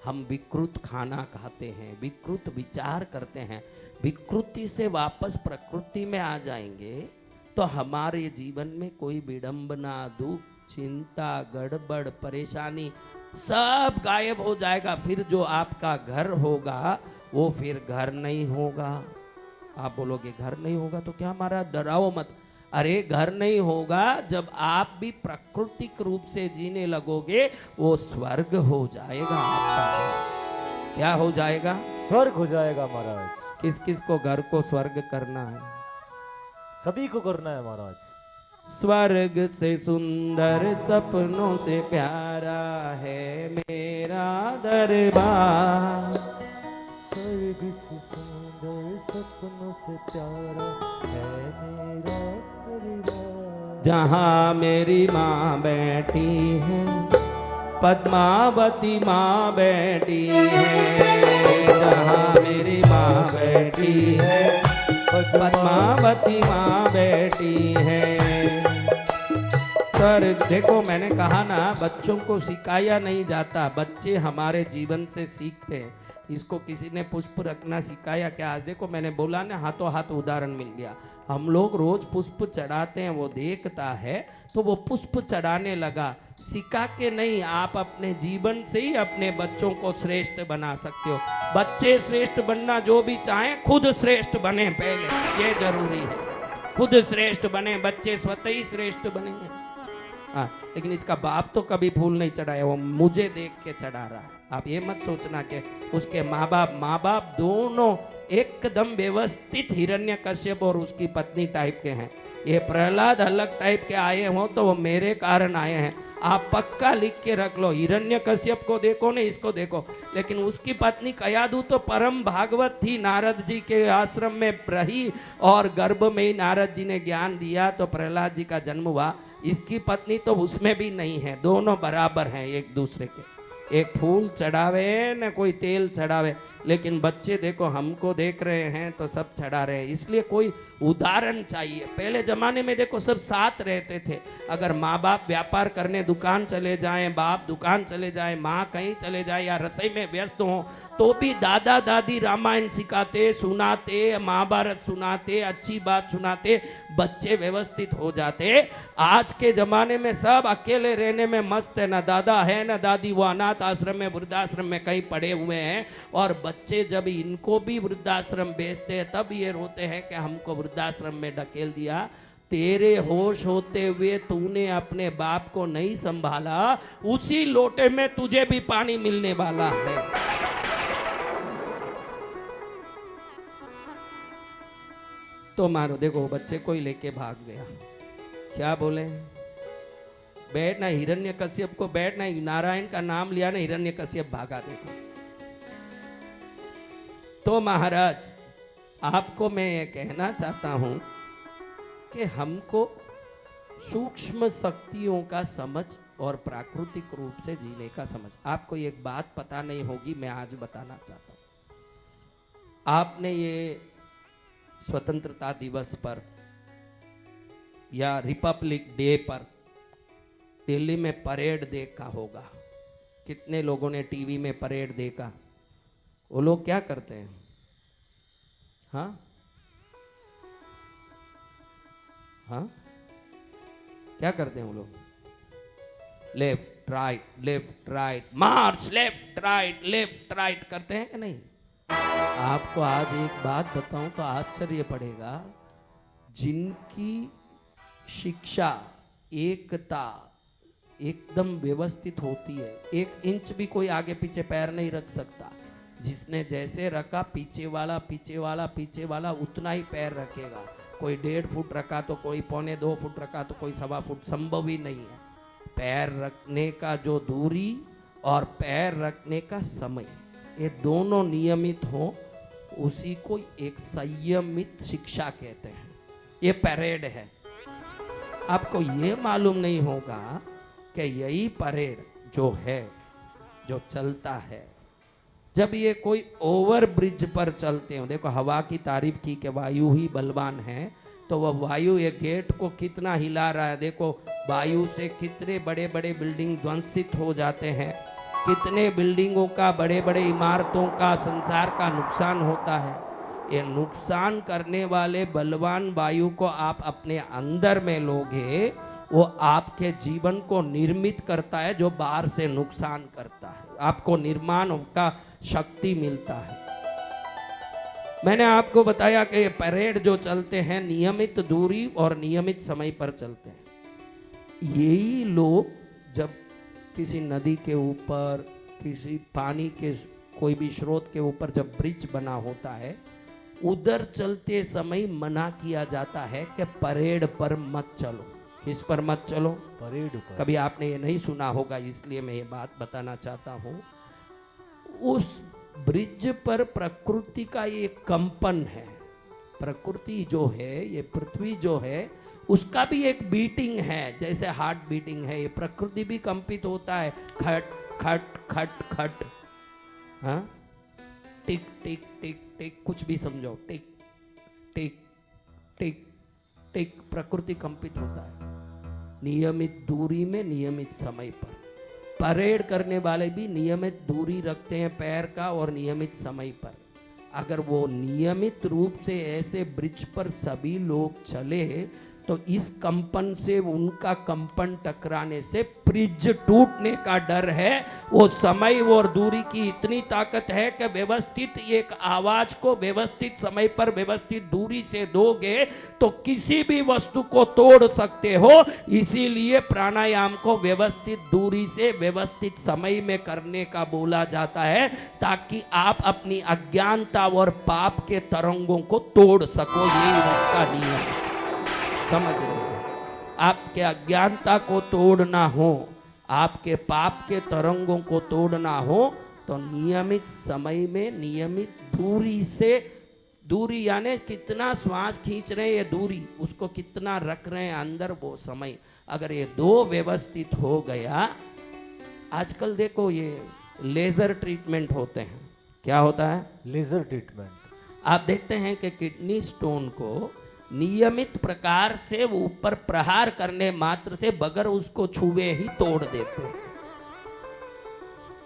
हम विकृत खाना खाते हैं, विकृत विचार करते हैं। विकृति से वापस प्रकृति में आ जाएंगे तो हमारे जीवन में कोई विडंबना, दुख, चिंता, गड़बड़, परेशानी सब गायब हो जाएगा। फिर जो आपका घर होगा वो फिर घर नहीं होगा। आप बोलोगे घर नहीं होगा तो क्या हमारा, डराओ मत। अरे घर नहीं होगा, जब आप भी प्राकृतिक रूप से जीने लगोगे वो स्वर्ग हो जाएगा आपका। क्या हो जाएगा? स्वर्ग हो जाएगा महाराज। किस किस को घर को स्वर्ग करना है? सभी को करना है महाराज। स्वर्ग से सुंदर, सपनों से प्यारा है मेरा दरबार। स्वर्ग से सुंदर, सपनों से प्यारा है मेरा परिवार। जहाँ मेरी माँ बैठी है, पद्मावती माँ बैठी है। जहाँ मेरी माँ बैठी है, पद्मावती माँ बैठी है। सर देखो, मैंने कहा ना, बच्चों को सिखाया नहीं जाता, बच्चे हमारे जीवन से सीखते हैं। इसको किसी ने पुष्प रखना सिखाया क्या? आज देखो, मैंने बोला ना, हाथों हाथ उदाहरण मिल गया। हम लोग रोज पुष्प चढ़ाते हैं, वो देखता है तो वो पुष्प चढ़ाने लगा। सिखा के नहीं, आप अपने जीवन से ही अपने बच्चों को श्रेष्ठ बना सकते हो। बच्चे श्रेष्ठ बनना जो भी चाहें, खुद श्रेष्ठ बने पहले, ये जरूरी है। खुद श्रेष्ठ बने, बच्चे स्वतः ही श्रेष्ठ बनेंगे। हाँ, लेकिन इसका बाप तो कभी फूल नहीं चढ़ाया, वो मुझे देख के चढ़ा रहा है। आप ये मत सोचना कि उसके माँ बाप दोनों एकदम व्यवस्थित हिरण्यकश्यप और उसकी पत्नी टाइप के हैं। ये प्रहलाद अलग टाइप के आए हो तो वो मेरे कारण आए हैं। आप पक्का लिख के रख लो, हिरण्यकश्यप को देखो ना, इसको देखो। लेकिन उसकी पत्नी कयादू तो परम भागवत थी, नारद जी के आश्रम में रही और गर्भ में ही नारद जी ने ज्ञान दिया तो प्रहलाद जी का जन्म हुआ। इसकी पत्नी तो उसमें भी नहीं है, दोनों बराबर हैं एक दूसरे के। एक फूल चढ़ावे न कोई तेल चढ़ावे, लेकिन बच्चे देखो हमको देख रहे हैं तो सब चढ़ा रहे हैं। इसलिए कोई उदाहरण चाहिए। पहले जमाने में देखो सब साथ रहते थे। अगर माँ बाप व्यापार करने दुकान चले जाएं, बाप दुकान चले जाएं, माँ कहीं चले जाए या रसोई में व्यस्त हो, तो भी दादा दादी रामायण सिखाते, सुनाते, महाभारत सुनाते, अच्छी बात सुनाते, बच्चे व्यवस्थित हो जाते। आज के जमाने में सब अकेले रहने में मस्त है, ना दादा है ना दादी, वो अनाथ आश्रम में, वृद्धाश्रम में कहीं पड़े हुए हैं। और बच्चे जब इनको भी वृद्धाश्रम भेजते हैं तब ये रोते हैं कि हमको वृद्धाश्रम में ढकेल दिया। तेरे होश होते हुए तूने अपने बाप को नहीं संभाला, उसी लोटे में तुझे भी पानी मिलने वाला है। तो मारो। देखो वो बच्चे को ही लेके भाग गया। क्या बोले? बैठना हिरण्यकश्यप को, बैठना नारायण का नाम लिया ना, हिरण्यकश्यप भागा। देखो तो महाराज आपको मैं ये कहना चाहता हूं कि हमको सूक्ष्म शक्तियों का समझ और प्राकृतिक रूप से जीने का समझ। आपको एक बात पता नहीं होगी, मैं आज बताना चाहता हूं। आपने ये स्वतंत्रता दिवस पर या रिपब्लिक डे पर दिल्ली में परेड देखा होगा। कितने लोगों ने टीवी में परेड देखा? वो लोग क्या करते हैं? हाँ हाँ, क्या करते हैं वो लोग? लेफ्ट राइट मार्च, लेफ्ट राइट करते हैं कि नहीं? आपको आज एक बात बताऊं तो आश्चर्य पड़ेगा। जिनकी शिक्षा एकता एकदम व्यवस्थित होती है, 1 इंच भी कोई आगे पीछे पैर नहीं रख सकता। जिसने जैसे रखा पीछे वाला उतना ही पैर रखेगा। कोई 1.5 फुट रखा तो कोई 1.25 फुट रखा तो कोई 1.25 फुट, संभव ही नहीं है। पैर रखने का जो दूरी और पैर रखने का समय, ये दोनों नियमित हो, उसी को एक संयमित शिक्षा कहते हैं। ये परेड है। आपको ये मालूम नहीं होगा कि यही परेड जो है, जो चलता है, जब ये कोई ओवर ब्रिज पर चलते हो। देखो हवा की तारीफ की कि वायु ही बलवान है, तो वह वायु ये गेट को कितना हिला रहा है। देखो वायु से कितने बड़े बड़े बिल्डिंग ध्वंसित हो जाते हैं, कितने बिल्डिंगों का, बड़े बड़े इमारतों का, संसार का नुकसान होता है। ये नुकसान करने वाले बलवान वायु को आप अपने अंदर में लोगे, वो आपके जीवन को निर्मित करता है। जो बाहर से नुकसान करता है, आपको निर्माण का शक्ति मिलता है। मैंने आपको बताया कि ये परेड जो चलते हैं, नियमित दूरी और नियमित समय पर चलते हैं। यही लोग जब किसी नदी के ऊपर, किसी पानी के कोई भी स्रोत के ऊपर जब ब्रिज बना होता है, उधर चलते समय मना किया जाता है कि परेड पर मत चलो। किस पर मत चलो? परेड पर। कभी आपने ये नहीं सुना होगा, इसलिए मैं ये बात बताना चाहता हूँ। उस ब्रिज पर प्रकृति का ये कंपन है। प्रकृति जो है, ये पृथ्वी जो है, उसका भी एक बीटिंग है, जैसे हार्ट बीटिंग है। ये प्रकृति भी कंपित होता है, खट खट खट खट, हाँ, टिक टिक टिक टिक, कुछ भी समझो, टिक टिक टिक टिक, प्रकृति कंपित होता है। नियमित दूरी में, नियमित समय पर। परेड करने वाले भी नियमित दूरी रखते हैं पैर का और नियमित समय पर। अगर वो नियमित रूप से ऐसे ब्रिज पर सभी लोग चले, तो इस कंपन से, उनका कंपन टकराने से ब्रिज टूटने का डर है। वो समय और दूरी की इतनी ताकत है कि व्यवस्थित एक आवाज को व्यवस्थित समय पर व्यवस्थित दूरी से दोगे तो किसी भी वस्तु को तोड़ सकते हो। इसीलिए प्राणायाम को व्यवस्थित दूरी से व्यवस्थित समय में करने का बोला जाता है, ताकि आप अपनी अज्ञानता और पाप के तरंगों को तोड़ सको। यही उसका नियम है, समझ रहे हो? आपके अज्ञानता को तोड़ना हो, आपके पाप के तरंगों को तोड़ना हो, तो नियमित समय में, नियमित दूरी से, दूरी यानी कितना श्वास खींच रहे हैं, ये दूरी, उसको कितना रख रहे हैं अंदर, वो समय, अगर ये दो व्यवस्थित हो गया। आजकल देखो ये लेजर ट्रीटमेंट होते हैं। क्या होता है? Laser treatment. आप देखते हैं कि किडनी स्टोन को नियमित प्रकार से ऊपर प्रहार करने मात्र से, बगैर उसको छुए ही तोड़ देते हैं।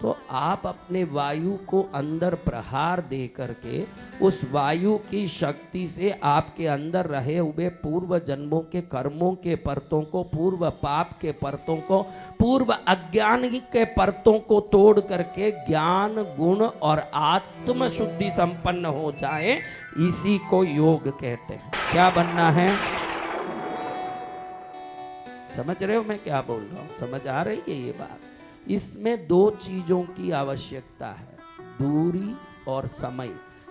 तो आप अपने वायु को अंदर प्रहार दे करके, उस वायु की शक्ति से आपके अंदर रहे हुए पूर्व जन्मों के कर्मों के परतों को, पूर्व पाप के परतों को, पूर्व अज्ञान के परतों को तोड़ करके ज्ञान, गुण और आत्म शुद्धि संपन्न हो जाए। इसी को योग कहते हैं। क्या बनना है? समझ रहे हो मैं क्या बोल रहा हूं? समझ आ रही है ये बात? इसमें दो चीजों की आवश्यकता है, दूरी और समय।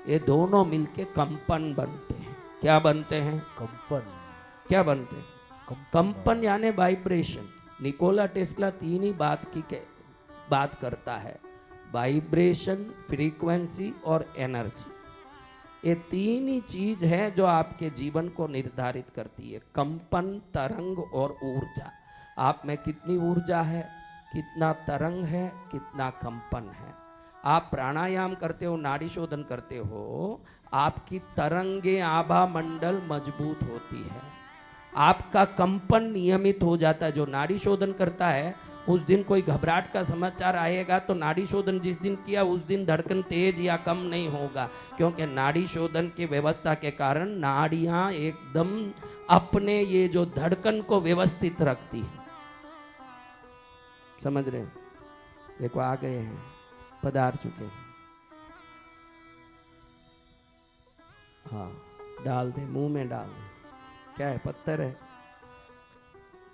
ये दोनों मिलके कंपन बनते हैं। क्या बनते हैं? कंपन। क्या बनते हैं? कंपन यानी वाइब्रेशन। निकोला टेस्ला तीन ही बात करता है, वाइब्रेशन, फ्रीक्वेंसी और एनर्जी। ये तीन ही चीज है जो आपके जीवन को निर्धारित करती है, कंपन, तरंग और ऊर्जा। आप में कितनी ऊर्जा है, कितना तरंग है, कितना कंपन है। आप प्राणायाम करते हो, नाड़ी शोधन करते हो, आपकी तरंगे आभा मंडल मजबूत होती है, आपका कंपन नियमित हो जाता है। जो नाड़ी शोधन करता है, उस दिन कोई घबराहट का समाचार आएगा तो नाड़ी शोधन जिस दिन किया उस दिन धड़कन तेज या कम नहीं होगा, क्योंकि नाड़ी शोधन की व्यवस्था के कारण नाड़ियां एकदम अपने ये जो धड़कन को व्यवस्थित रखती है। समझ रहे हैं? देखो आ गए हैं, पधार चुके हैं। हाँ, डाल दे, मुंह में डाल दे। क्या है? पत्थर है?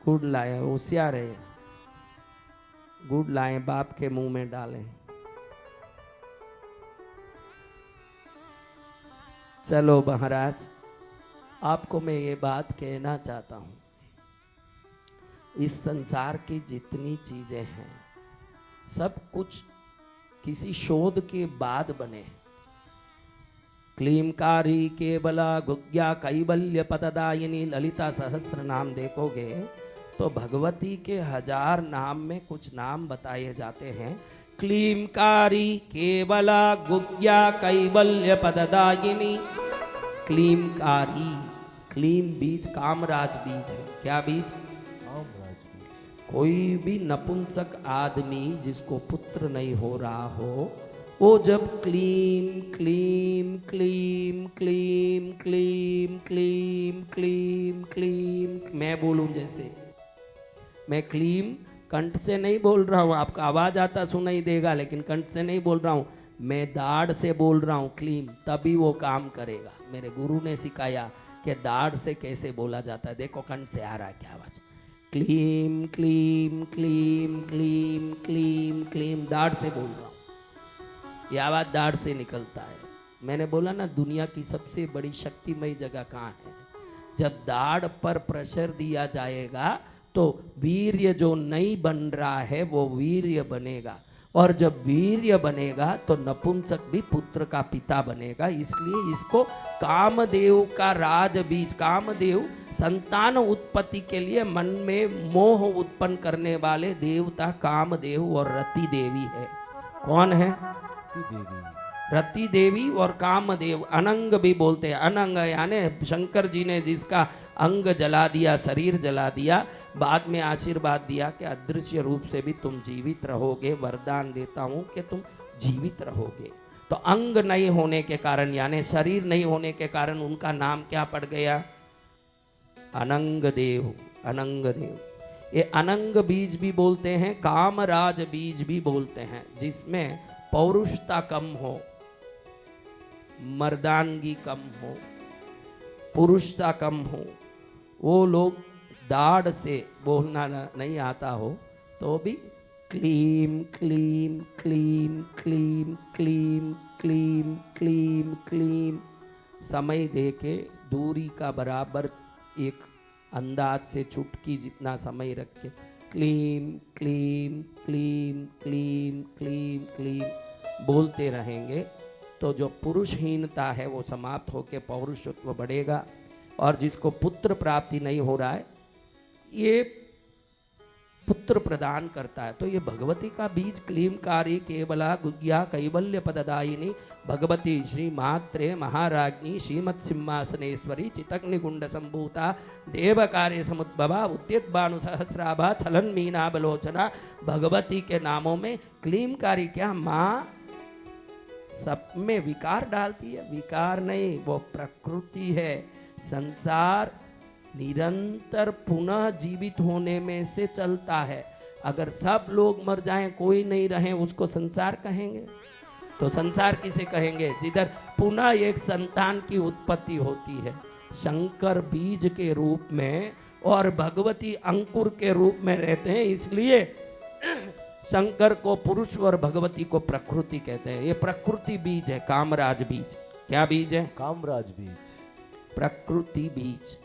गुड़ लाए, होशियार है, गुड़ लाए, बाप के मुंह में डालें। चलो महाराज, आपको मैं ये बात कहना चाहता हूं, इस संसार की जितनी चीजें हैं सब कुछ किसी शोध के बाद बने। क्लीमकारी केवला गुज्ञा कैवल्य पददायिनी ललिता सहस्र नाम देखोगे तो भगवती के 1000 नाम में कुछ नाम बताए जाते हैं। क्लीमकारी केवला गुज्ञा कैवल्य पददायिनी। क्लीमकारी, क्लीम बीज कामराज बीज है। क्या बीज? कामराज बीज। कोई भी नपुंसक आदमी जिसको पुत्र नहीं हो रहा हो, वो जब क्लीम क्लीम क्लीम क्लीम क्लीम क्लीम क्लीम क्लीम, मैं बोलूं जैसे, मैं क्लीम कंठ से नहीं बोल रहा हूं, आपका आवाज आता सुनाई देगा लेकिन कंठ से नहीं बोल रहा हूं, मैं दाढ़ से बोल रहा हूं क्लीम, तभी वो काम करेगा। मेरे गुरु ने सिखाया कि दाढ़ से कैसे बोला जाता है। देखो कंठ से आ रहा है क्या आवाज? क्लीम क्लीम क्लीम क्लीम क्लीम क्लीम, दाढ़ से बोल रहा हूं, ये आवाज दाढ़ से निकलता है। मैंने बोला ना, दुनिया की सबसे बड़ी शक्तिमय जगह कहाँ है? जब दाढ़ पर प्रेशर दिया जाएगा तो वीर्य जो नहीं बन रहा है वो वीर्य बनेगा, और जब वीर्य बनेगा तो नपुंसक भी पुत्र का पिता बनेगा। इसलिए इसको कामदेव का राज बीज, कामदेव संतान उत्पत्ति के लिए मन में मोह उत्पन्न करने वाले देवता कामदेव और रति देवी है। कौन है? देवी। रति देवी और कामदेव। अनंग भी बोलते हैं, अनंग यानी शंकर जी ने जिसका अंग जला दिया, शरीर जला दिया, बाद में आशीर्वाद दिया कि अदृश्य रूप से भी तुम जीवित रहोगे, वरदान देता हूं कि तुम जीवित रहोगे। तो अंग नहीं होने के कारण यानी शरीर नहीं होने के कारण उनका नाम क्या पड़ गया? अनंग देव। अनंग देव, ये अनंग बीज भी बोलते हैं, कामराज बीज भी बोलते हैं, जिसमें पौरुषता कम हो, मर्दानगी कम हो, पुरुषता कम हो, वो लोग दाढ़ से बोलना नहीं आता हो तो भी क्लीम क्लीम क्लीम क्लीम क्लीम क्लीम क्लीम क्लीम समय दे के दूरी का बराबर एक अंदाज से चुटकी जितना समय रख के क्लीम क्लीम क्लीम क्लीम क्लीम क्लीम बोलते रहेंगे तो जो पुरुषहीनता है वो समाप्त होकर पौरुषत्व बढ़ेगा। और जिसको पुत्र प्राप्ति नहीं हो रहा है ये पुत्र प्रदान करता है। तो ये भगवती का बीज क्लीमकारी केवला गुज्ञा कैवल्य पददायिनी भगवती श्री मात्रे महाराज्ञी श्रीमत् सिंहासनेश्वरी चितग्निकुंड संभूता देव कार्य समुद्भवा उद्यत सहस्राभा छलन मीना बलोचना। भगवती के नामों में क्लीमकारी क्या माँ सब में विकार डालती है? विकार नहीं, वो प्रकृति है। संसार निरंतर पुनः जीवित होने में से चलता है। अगर सब लोग मर जाएं, कोई नहीं रहे, उसको संसार कहेंगे? तो संसार किसे कहेंगे? जिधर पुनः एक संतान की उत्पत्ति होती है। शंकर बीज के रूप में और भगवती अंकुर के रूप में रहते हैं, इसलिए शंकर को पुरुष और भगवती को प्रकृति कहते हैं। ये प्रकृति बीज है, कामराज बीज। क्या बीज है? कामराज बीज। प्रकृति बीज।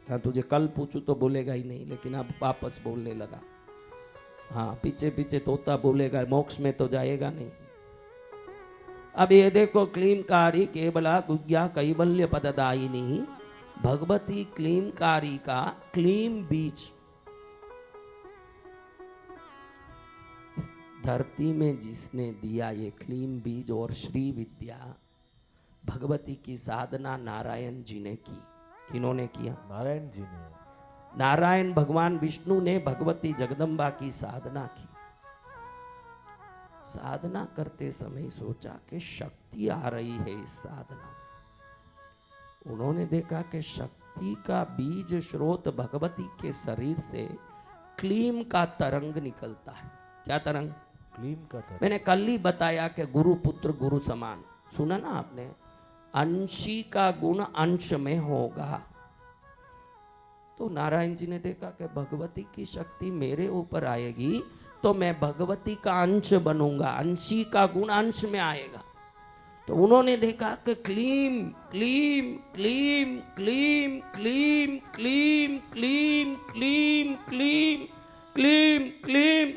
हाँ, तुझे कल पूछूं तो बोलेगा ही नहीं, लेकिन अब वापस बोलने लगा। हाँ, पीछे पीछे तोता बोलेगा, मोक्ष में तो जाएगा नहीं। अब ये देखो, क्लीमकारी केवला गुज्ञा कैवल्य पददायिनी भगवती क्लीमकारी का क्लीम बीज। इस धरती में जिसने दिया ये क्लीम बीज और श्री विद्या, भगवती की साधना नारायण जी ने की। किन्होंने किया? नारायण जी ने। नारायण भगवान विष्णु ने भगवती जगदम्बा की साधना की। साधना करते समय सोचा कि शक्ति आ रही है इस साधना में। उन्होंने देखा कि शक्ति का बीज स्रोत भगवती के शरीर से क्लीम का तरंग निकलता है। क्या तरंग? क्लीम का तरंग। मैंने कल ही बताया कि गुरु पुत्र गुरु समान। सुना ना आपने? अंशी का गुण अंश में होगा। तो नारायण जी ने देखा कि भगवती की शक्ति मेरे ऊपर आएगी तो मैं भगवती का अंश बनूंगा, अंशी का गुण अंश में आएगा। तो उन्होंने देखा कि क्लीम क्लीम क्लीम क्लीम क्लीम क्लीम क्लीम क्लीम क्लीम क्लीम क्लीम।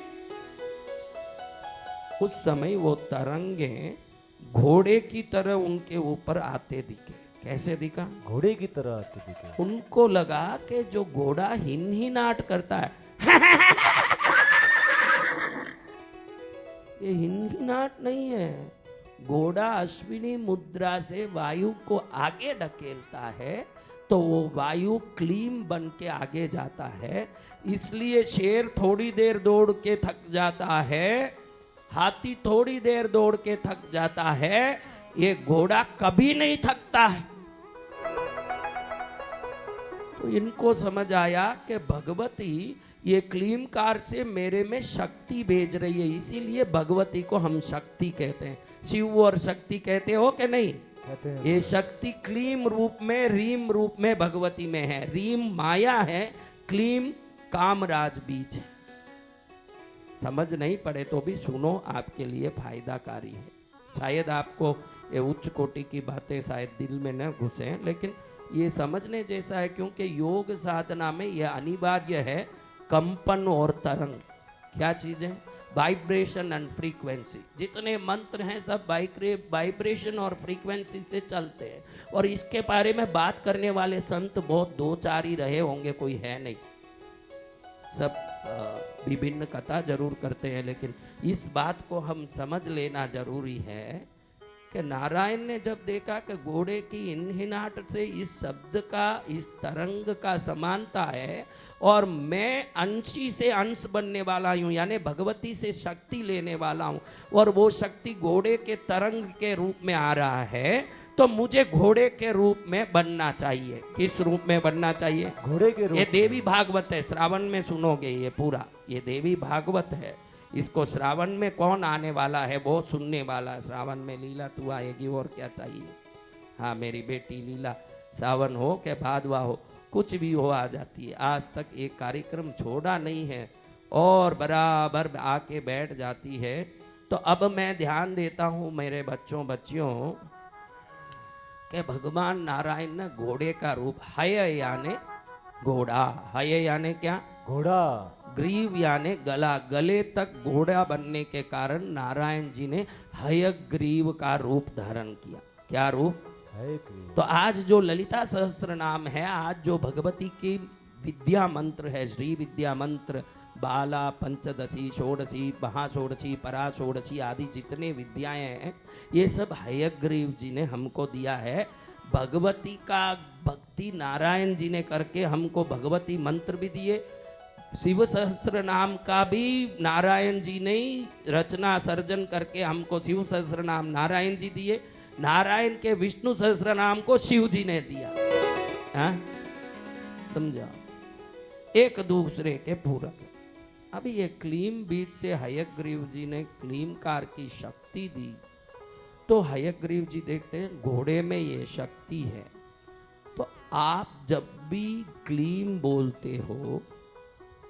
उस समय वो तरंगे घोड़े की तरह उनके ऊपर आते दिखे। कैसे दिखा? घोड़े की तरह आते दिखे। उनको लगा कि जो घोड़ा हिनहिनाट करता है, ये हिनहिनाट नहीं है। घोड़ा अश्विनी मुद्रा से वायु को आगे ढकेलता है तो वो वायु क्लीम बन के आगे जाता है। इसलिए शेर थोड़ी देर दौड़ के थक जाता है, हाथी थोड़ी देर दौड़ के थक जाता है, ये घोड़ा कभी नहीं थकता है। तो इनको समझ आया कि भगवती ये क्लीमकार से मेरे में शक्ति भेज रही है, इसीलिए भगवती को हम शक्ति कहते हैं। शिव और शक्ति कहते हो कि नहीं? कहते हैं। ये शक्ति क्लीम रूप में, रीम रूप में भगवती में है। रीम माया है, क्लीम कामराज बीज है। समझ नहीं पड़े तो भी सुनो, आपके लिए फायदाकारी है। शायद आपको ये उच्च कोटि की बातें शायद दिल में न घुसे, लेकिन ये समझने जैसा है, क्योंकि योग साधना में यह अनिवार्य है। कंपन और तरंग क्या चीजें? Vibration and frequency. जितने मंत्र हैं सब वाइब्रेशन और फ्रीक्वेंसी से चलते हैं। और इसके बारे में बात करने वाले संत बहुत दो चार ही रहे होंगे, कोई है नहीं। सब विभिन्न कथा जरूर करते हैं, लेकिन इस बात को हम समझ लेना जरूरी है कि नारायण ने जब देखा कि घोड़े की हिनहिनाट से इस शब्द का, इस तरंग का समानता है, और मैं अंशी से अंश बनने वाला हूँ, यानी भगवती से शक्ति लेने वाला हूँ, और वो शक्ति घोड़े के तरंग के रूप में आ रहा है, तो मुझे घोड़े के रूप में बनना चाहिए। किस रूप में बनना चाहिए? घोड़े के रूप। ये देवी भागवत है, श्रावण में सुनोगे ये पूरा। ये देवी भागवत है, इसको श्रावण में कौन आने वाला है वो सुनने वाला है। श्रावण में लीला तू आएगी, और क्या चाहिए? हाँ मेरी बेटी लीला, सावन हो के भादवा हो, कुछ भी हो आ जाती है। आज तक एक कार्यक्रम छोड़ा नहीं है और बराबर आके बैठ जाती है। तो अब मैं ध्यान देता हूँ मेरे बच्चों बच्चियों कि भगवान नारायण ने घोड़े का रूप, हय यानी घोड़ा, हय यानी क्या? घोड़ा। ग्रीव यानी गला, गले तक घोड़ा बनने के कारण नारायण जी ने हयग्रीव का रूप धारण किया। क्या रूप? हयग्रीव। तो आज जो ललिता सहस्त्र नाम है, आज जो भगवती की विद्या मंत्र है, श्री विद्या मंत्र, बाला पंचदशी षोडशी महाषोडशी पराषोडशी आदि जितने विद्याएं हैं, ये सब हयग्रीव जी ने हमको दिया है। भगवती का भक्ति नारायण जी ने करके हमको भगवती मंत्र भी दिए, शिव सहस्त्र नाम का भी नारायण जी ने रचना सर्जन करके हमको शिव सहस्त्र नाम नारायण जी दिए, नारायण के विष्णु सहस्त्र नाम को शिव जी ने दिया। हाँ समझा? एक दूसरे के पूरक। अभी ये क्लीम बीज से हयग्रीव जी ने क्लीमकार की शक्ति दी, तो हयग्रीव जी देखते हैं घोड़े में ये शक्ति है। तो आप जब भी क्लीम बोलते हो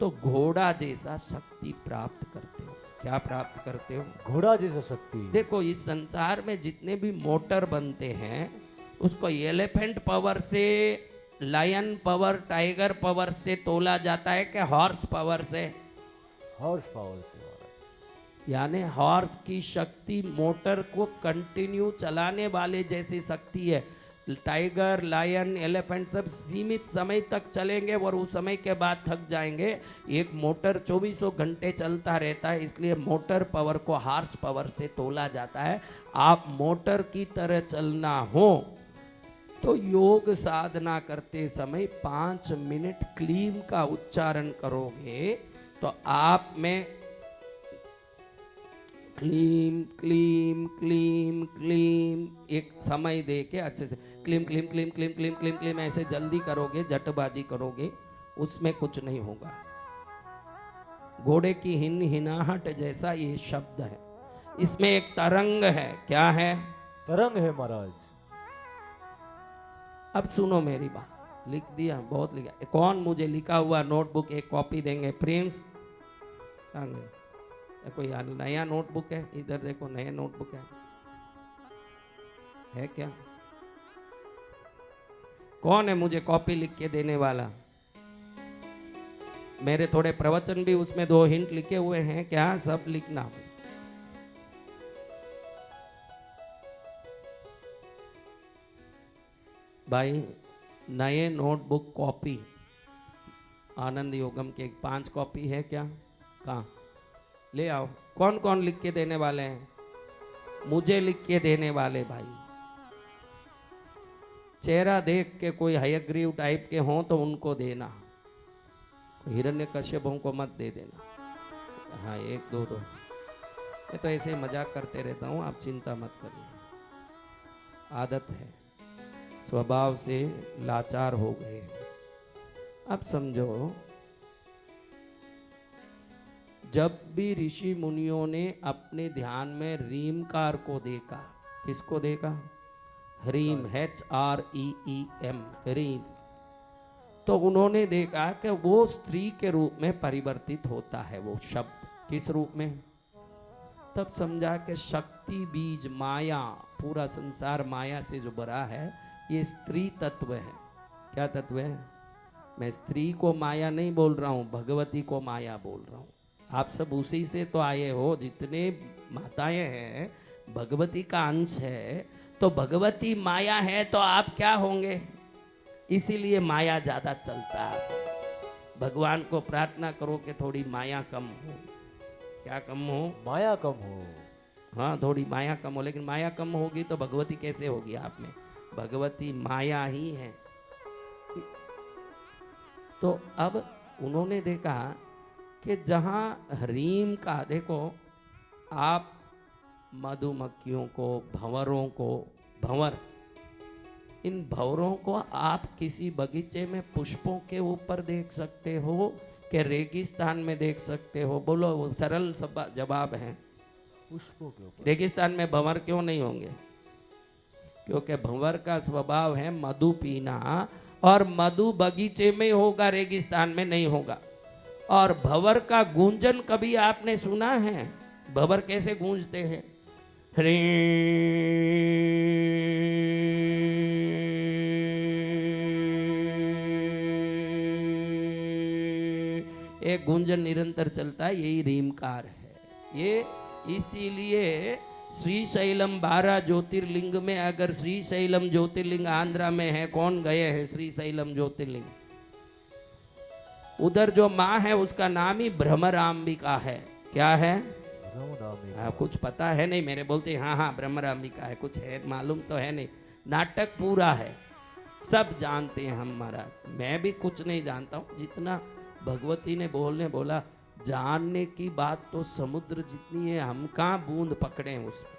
तो घोड़ा जैसा शक्ति प्राप्त करते हो। क्या प्राप्त करते हो? घोड़ा जैसा शक्ति। देखो इस संसार में जितने भी मोटर बनते हैं उसको एलिफेंट पावर से, लायन पावर, टाइगर पावर से तोला जाता है कि हॉर्स पावर से? हॉर्स पावर से महाराज। यानी हॉर्स की शक्ति मोटर को कंटिन्यू चलाने वाले जैसी शक्ति है। टाइगर, लायन, एलिफेंट सब सीमित समय तक चलेंगे और उस समय के बाद थक जाएंगे। एक मोटर 24 घंटे चलता रहता है, इसलिए मोटर पावर को हॉर्स पावर से तोला जाता है। आप मोटर की तरह चलना हो तो योग साधना करते समय 5 मिनट क्लीम का उच्चारण करोगे तो आप में क्लीम क्लीम क्लीम क्लीम एक समय दे के अच्छे से क्लीम क्लीम क्लीम क्लीम क्लीम क्लीम क्लीम ऐसे जल्दी करोगे, जटबाजी करोगे, उसमें कुछ नहीं होगा। घोड़े की हिन हिनाहट जैसा ये शब्द है, इसमें एक तरंग है। क्या है? तरंग है महाराज। अब सुनो मेरी बात, लिख दिया, बहुत लिखा। कौन मुझे लिखा हुआ नोटबुक एक कॉपी देंगे? प्रिंस कोई नया नोटबुक है? इधर देखो, नया नोटबुक है क्या? कौन है मुझे कॉपी लिख के देने वाला? मेरे थोड़े प्रवचन भी उसमें 2 हिंट लिखे हुए हैं, क्या सब लिखना? भाई नए नोटबुक कॉपी आनंद योगम के 5 कॉपी है क्या? कहाँ ले आओ। कौन कौन लिख के देने वाले हैं? मुझे लिख के देने वाले भाई, चेहरा देख के कोई हयग्रीव टाइप के हों तो उनको देना, हिरण्यकश्यपों को मत दे देना। हाँ 1 2 2। मैं तो ऐसे मजाक करते रहता हूँ, आप चिंता मत करिए, आदत है, स्वभाव से लाचार हो गए। अब समझो, जब भी ऋषि मुनियों ने अपने ध्यान में रीमकार को देखा, किसको देखा? ह्रीम, HREEM, ह्रीम, तो उन्होंने देखा कि वो स्त्री के रूप में परिवर्तित होता है वो शब्द। किस रूप में? तब समझा कि शक्ति बीज माया, पूरा संसार माया से जो भरा है, ये स्त्री तत्व है। क्या तत्व है? मैं स्त्री को माया नहीं बोल रहा हूँ, भगवती को माया बोल रहा हूँ। आप सब उसी से तो आए हो, जितने माताएं हैं भगवती का अंश है, तो भगवती माया है तो आप क्या होंगे? इसीलिए माया ज्यादा चलता है। भगवान को प्रार्थना करो कि थोड़ी माया कम हो। क्या कम हो? माया कम हो। हाँ थोड़ी माया कम हो, लेकिन माया कम होगी तो भगवती कैसे होगी आप में? भगवती माया ही है। तो अब उन्होंने देखा कि जहाँ ह्रीम का, देखो आप मधुमक्खियों को, भंवरों को, भंवर, इन भंवरों को आप किसी बगीचे में पुष्पों के ऊपर देख सकते हो कि रेगिस्तान में देख सकते हो? बोलो, वो सरल जवाब है, पुष्पों के ऊपर। रेगिस्तान में भंवर क्यों नहीं होंगे? क्योंकि भंवर का स्वभाव है मधु पीना, और मधु बगीचे में होगा, रेगिस्तान में नहीं होगा। और भंवर का गूंजन कभी आपने सुना है? भंवर कैसे गूंजते हैं? एक गूंजन निरंतर चलता है, यही रीमकार है। ये इसीलिए श्रीशैलम 12 ज्योतिर्लिंग में, अगर श्रीशैलम ज्योतिर्लिंग आंध्रा में है, कौन गए हैं श्रीशैलम ज्योतिर्लिंग? उधर जो माँ है उसका नाम ही भ्रमराम्बिका है। क्या है? कुछ पता है नहीं? मेरे बोलते हाँ हाँ भ्रमराम्बिका है, कुछ है मालूम तो है नहीं। नाटक पूरा है, सब जानते हैं हम महाराज। मैं भी कुछ नहीं जानता हूँ, जितना भगवती ने बोला, जानने की बात तो समुद्र जितनी है, हम कहाँ बूंद पकड़े उसमें।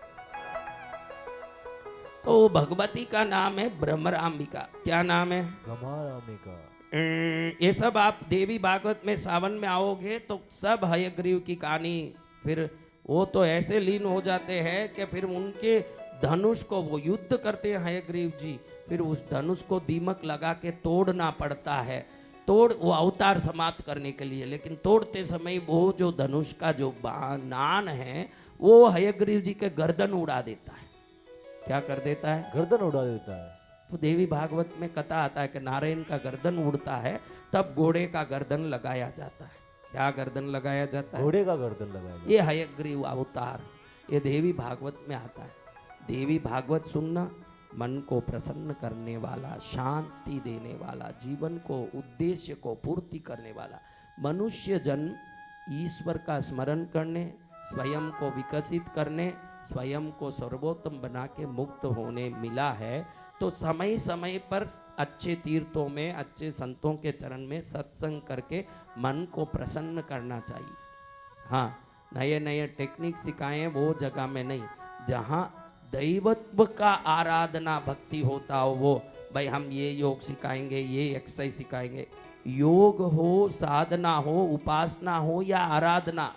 तो भगवती का नाम है भ्रमराम्बिका। क्या नाम है? भ्रमराम्बिका। ये सब आप देवी भागवत में सावन में आओगे तो सब हयग्रीव की कहानी, फिर वो तो ऐसे लीन हो जाते हैं कि फिर उनके धनुष को वो युद्ध करते हैं हयग्रीव जी, फिर उस धनुष को दीमक लगा के तोड़ना पड़ता है। वो अवतार समाप्त करने के लिए, लेकिन तोड़ते समय वो जो धनुष का जो नान है वो हयग्रीव जी के गर्दन उड़ा देता है। क्या कर देता है? गर्दन उड़ा देता है। तो देवी भागवत में कथा आता है कि नारायण का गर्दन उड़ता है तब घोड़े का गर्दन लगाया जाता है। क्या गर्दन लगाया जाता है? घोड़े का गर्दन लगाया ये हयग्रीव अवतार, ये देवी भागवत में आता है। देवी भागवत सुनना मन को प्रसन्न करने वाला, शांति देने वाला, जीवन को उद्देश्य को पूर्ति करने वाला। मनुष्य जन्म ईश्वर का स्मरण करने, स्वयं को विकसित करने, स्वयं को सर्वोत्तम बना के मुक्त होने मिला है। तो समय समय पर अच्छे तीर्थों में, अच्छे संतों के चरण में सत्संग करके मन को प्रसन्न करना चाहिए। हाँ, नए नए टेक्निक सिखाएं वो जगह में नहीं, जहाँ दैवत्व का आराधना भक्ति होता हो वो भाई हम ये योग सिखाएंगे, ये एक्सरसाइज सिखाएंगे। योग हो, साधना हो, उपासना हो या आराधना,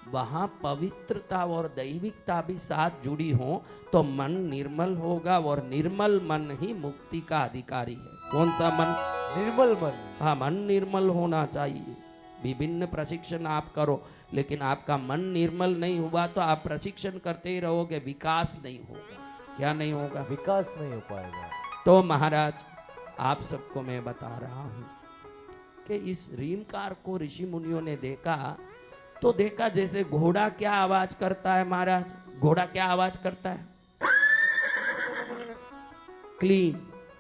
वहाँ पवित्रता और दैविकता भी साथ जुड़ी हो तो मन निर्मल होगा और निर्मल मन ही मुक्ति का अधिकारी है। कौन सा मन? निर्मल मन। हाँ, मन निर्मल होना चाहिए। विभिन्न प्रशिक्षण आप करो, लेकिन आपका मन निर्मल नहीं हुआ तो आप प्रशिक्षण करते ही रहोगे, विकास नहीं होगा। क्या नहीं होगा? विकास नहीं हो पाएगा। तो महाराज आप सबको मैं बता रहा हूँ कि इस रीमकार को ऋषि मुनियों ने देखा तो देखा जैसे घोड़ा क्या आवाज करता है महाराज। घोड़ा क्या आवाज करता है? क्लीन।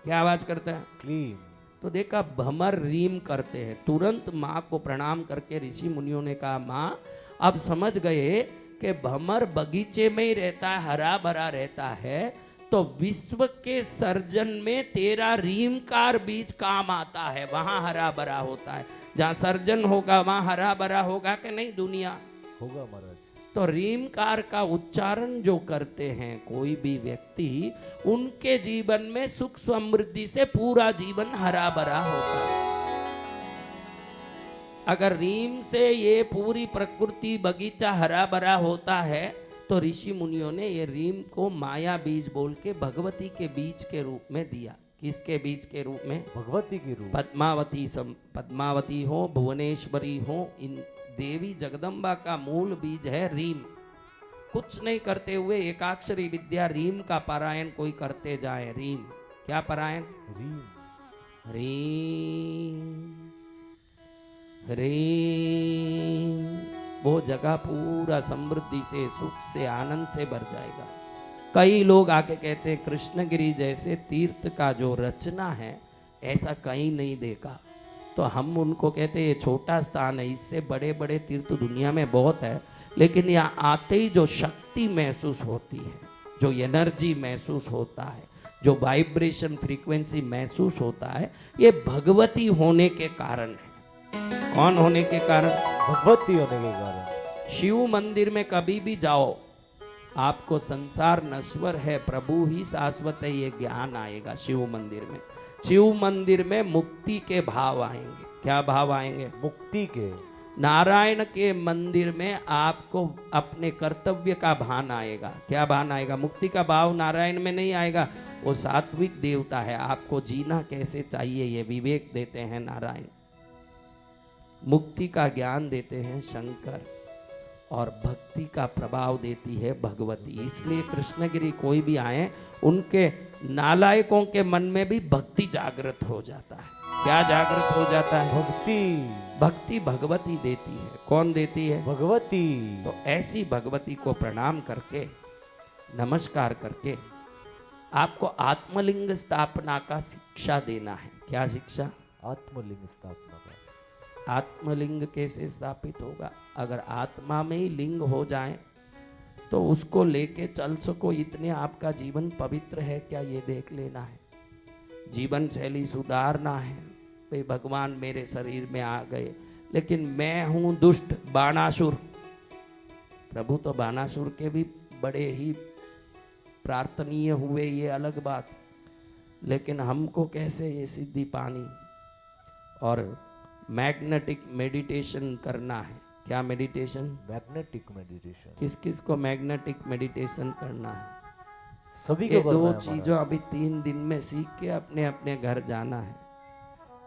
क्या आवाज करता है? क्लीन। तो देखा भमर रीम करते हैं। तुरंत माँ को प्रणाम करके ऋषि मुनियों ने कहा माँ अब समझ गए कि भमर बगीचे में ही रहता है, हरा भरा रहता है, तो विश्व के सर्जन में तेरा रीमकार बीज काम आता है। वहां हरा भरा होता है, जहाँ सर्जन होगा वहां हरा भरा होगा कि नहीं? दुनिया होगा महाराज। तो रीमकार का उच्चारण जो करते हैं कोई भी व्यक्ति, उनके जीवन में सुख समृद्धि से पूरा जीवन हरा भरा होता है। अगर रीम से ये पूरी प्रकृति बगीचा हरा भरा होता है तो ऋषि मुनियों ने ये रीम को माया बीज बोल के भगवती के बीज के रूप में दिया। किसके बीज के रूप में? भगवती के रूप। पद्मावती हो, भुवनेश्वरी हो, इन देवी जगदम्बा का मूल बीज है रीम। कुछ नहीं करते हुए एकाक्षरी विद्या रीम का पारायण कोई करते जाए। रीम क्या पारायण? रीम। रीम रीम, वो जगह पूरा समृद्धि से, सुख से, आनंद से भर जाएगा। कई लोग आके कहते हैं कृष्णगिरी जैसे तीर्थ का जो रचना है ऐसा कहीं नहीं देखा। तो हम उनको कहते हैं ये छोटा स्थान है, इससे बड़े बड़े तीर्थ दुनिया में बहुत है, लेकिन यहाँ आते ही जो शक्ति महसूस होती है, जो एनर्जी महसूस होता है, जो वाइब्रेशन फ्रीक्वेंसी महसूस होता है, ये भगवती होने के कारण है। कौन होने के कारण? भगवती होने के कारण। शिव मंदिर में कभी भी जाओ, आपको संसार नश्वर है, प्रभु ही शाश्वत है, ये ज्ञान आएगा। शिव मंदिर में, शिव मंदिर में मुक्ति के भाव आएंगे। क्या भाव आएंगे? मुक्ति के। नारायण के मंदिर में आपको अपने कर्तव्य का भान आएगा। क्या भान आएगा? मुक्ति का भाव नारायण में नहीं आएगा, वो सात्विक देवता है, आपको जीना कैसे चाहिए ये विवेक देते हैं नारायण। मुक्ति का ज्ञान देते हैं शंकर, और भक्ति का प्रभाव देती है भगवती। इसलिए कृष्णगिरी कोई भी आए, उनके नालायकों के मन में भी भक्ति जागृत हो जाता है। क्या जागृत हो जाता है? भक्ति। भक्ति भगवती देती है। कौन देती है? भगवती। तो ऐसी भगवती को प्रणाम करके, नमस्कार करके आपको आत्मलिंग स्थापना का शिक्षा देना है। क्या शिक्षा? आत्मलिंग स्थापना का। आत्मलिंग कैसे स्थापित होगा? अगर आत्मा में ही लिंग हो जाए तो उसको लेके चल सको, इतने आपका जीवन पवित्र है क्या, ये देख लेना है। जीवन शैली सुधारना है। भाई भगवान मेरे शरीर में आ गए, लेकिन मैं हूँ दुष्ट बाणासुर। प्रभु तो बाणासुर के भी बड़े ही प्रार्थनीय हुए, ये अलग बात, लेकिन हमको कैसे ये सिद्धि पानी? और मैग्नेटिक मेडिटेशन करना है। क्या मेडिटेशन? Magnetic meditation. किस किस को मैग्नेटिक मेडिटेशन करना है? सभी ये को दो करना है चीजों अभी 3 दिन में सीख के अपने अपने घर जाना है।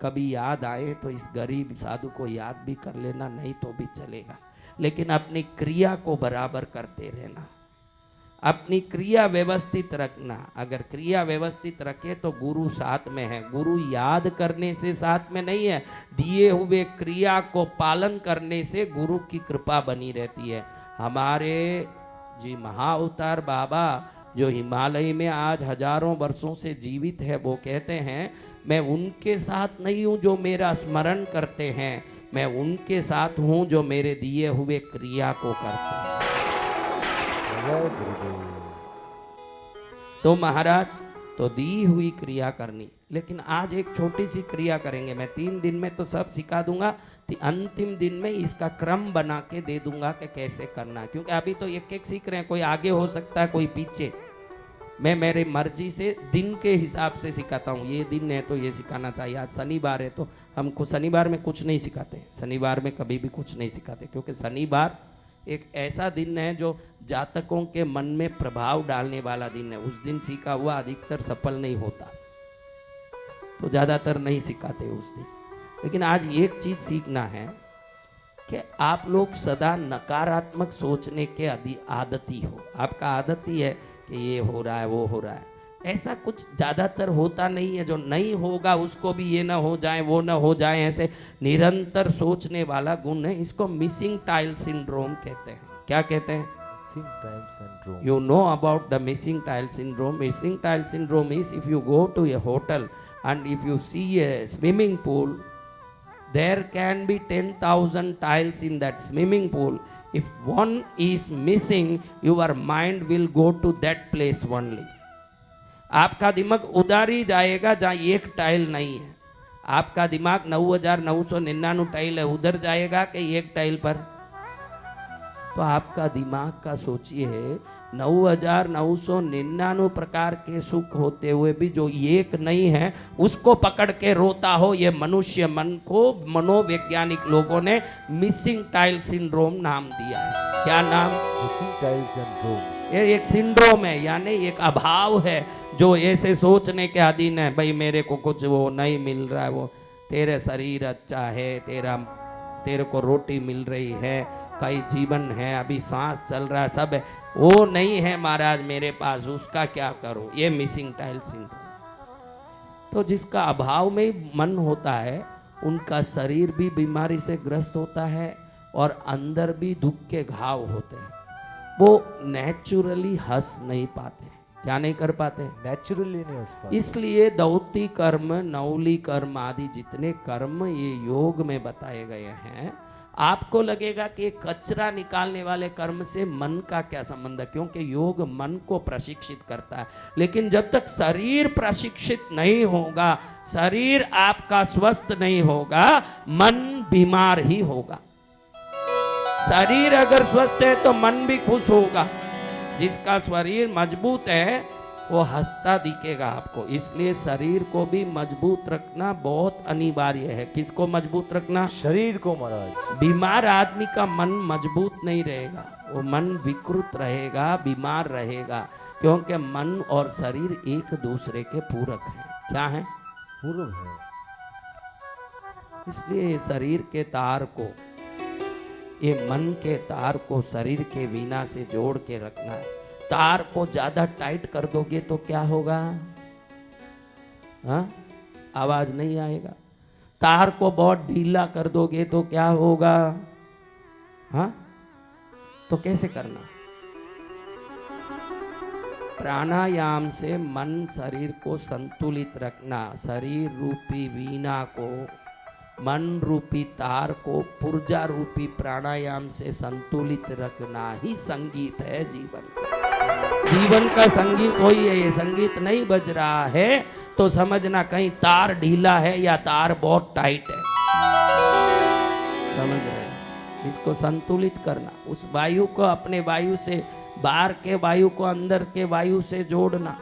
कभी याद आए तो इस गरीब साधु को याद भी कर लेना, नहीं तो भी चलेगा, लेकिन अपनी क्रिया को बराबर करते रहना। अपनी क्रिया व्यवस्थित रखना। अगर क्रिया व्यवस्थित रखे तो गुरु साथ में है। गुरु याद करने से साथ में नहीं है, दिए हुए क्रिया को पालन करने से गुरु की कृपा बनी रहती है। हमारे जी महाअवतार बाबा जो हिमालय में आज हजारों वर्षों से जीवित है, वो कहते हैं मैं उनके साथ नहीं हूँ जो मेरा स्मरण करते हैं, मैं उनके साथ हूँ जो मेरे दिए हुए क्रिया को करते हैं। जय गुरुदेव। तो महाराज तो दी हुई क्रिया करनी, लेकिन आज एक छोटी सी क्रिया करेंगे। मैं 3 दिन में तो सब सिखा दूंगा, अंतिम दिन में इसका क्रम बना के दे दूंगा कि कैसे करना है, क्योंकि अभी तो एक एक सीख रहे हैं, कोई आगे हो सकता है कोई पीछे। मैं मेरे मर्जी से दिन के हिसाब से सिखाता हूँ। ये दिन है तो ये सिखाना चाहिए। आज शनिवार है तो हमको शनिवार में कुछ नहीं सिखाते, शनिवार में कभी भी कुछ नहीं सिखाते, क्योंकि शनिवार एक ऐसा दिन है जो जातकों के मन में प्रभाव डालने वाला दिन है। उस दिन सीखा हुआ अधिकतर सफल नहीं होता, तो ज़्यादातर नहीं सिखाते उस दिन। लेकिन आज एक चीज़ सीखना है कि आप लोग सदा नकारात्मक सोचने के आदती हो। आपका आदत ही है कि ये हो रहा है वो हो रहा है, ऐसा कुछ ज़्यादातर होता नहीं है। जो नहीं होगा उसको भी ये ना हो जाए वो ना हो जाए, ऐसे निरंतर सोचने वाला गुण है। इसको मिसिंग टाइल सिंड्रोम कहते हैं। क्या कहते हैं? Missing time syndrome. You know about the missing tile syndrome? Missing tile syndrome is if you go to a hotel and if you see a swimming pool, there can be 10,000 tiles in that swimming pool. If one is missing, your mind will go to that place only. आपका दिमाग उधर ही जाएगा जहाँ एक tile नहीं है। आपका दिमाग 9,999 टाइल है, उधर जाएगा कि एक टाइल पर? तो आपका दिमाग का सोचिए, 9,999 प्रकार के सुख होते हुए भी जो एक नहीं है उसको पकड़ के रोता हो, ये मनुष्य मन को मनोवैज्ञानिक लोगों ने मिसिंग टाइल सिंड्रोम नाम दिया है। क्या नाम? Missing time syndrome. ये एक सिंड्रोम है, यानी एक अभाव है जो ऐसे सोचने के अधीन है, भाई मेरे को कुछ वो नहीं मिल रहा है, वो तेरे शरीर अच्छा है, तेरे को रोटी मिल रही है, कई जीवन है, अभी सांस चल रहा है, सब है, वो नहीं है महाराज मेरे पास, उसका क्या करूं? ये मिसिंग टाइल सिंड्रोम। तो जिसका अभाव में ही मन होता है उनका शरीर भी बीमारी से ग्रस्त होता है और अंदर भी दुख के घाव होते हैं। वो नेचुरली हंस नहीं पाते। क्या नहीं कर पाते? नेचुरली नहीं हंस पाते। इसलिए दौती कर्म, नौली कर्म आदि जितने कर्म ये योग में बताए गए हैं, आपको लगेगा कि कचरा निकालने वाले कर्म से मन का क्या संबंध है, क्योंकि योग मन को प्रशिक्षित करता है। लेकिन जब तक शरीर प्रशिक्षित नहीं होगा, शरीर आपका स्वस्थ नहीं होगा, मन बीमार ही होगा। शरीर अगर स्वस्थ है तो मन भी खुश होगा। जिसका शरीर मजबूत है वो हंसता दिखेगा आपको। इसलिए शरीर को भी मजबूत रखना बहुत अनिवार्य है। किसको मजबूत रखना? शरीर को महाराज। बीमार आदमी का मन मजबूत नहीं रहेगा, वो मन विकृत रहेगा, बीमार रहेगा, क्योंकि मन और शरीर एक दूसरे के पूरक हैं। क्या है? पूर्व है। इसलिए शरीर के तार को, ये मन के तार को शरीर के वीणा से जोड़ के रखना है। तार को ज्यादा टाइट कर दोगे तो क्या होगा? हाँ, आवाज नहीं आएगा। तार को बहुत ढीला कर दोगे तो क्या होगा? हाँ, तो कैसे करना? प्राणायाम से मन शरीर को संतुलित रखना। शरीर रूपी वीणा को, मन रूपी तार को पुर्जा रूपी प्राणायाम से संतुलित रखना ही संगीत है जीवन का। जीवन का संगीत वही है। ये संगीत नहीं बज रहा है तो समझना कहीं तार ढीला है या तार बहुत टाइट है। समझ रहे हैं? इसको संतुलित करना, उस वायु को अपने वायु से, बाहर के वायु को अंदर के वायु से जोड़ना।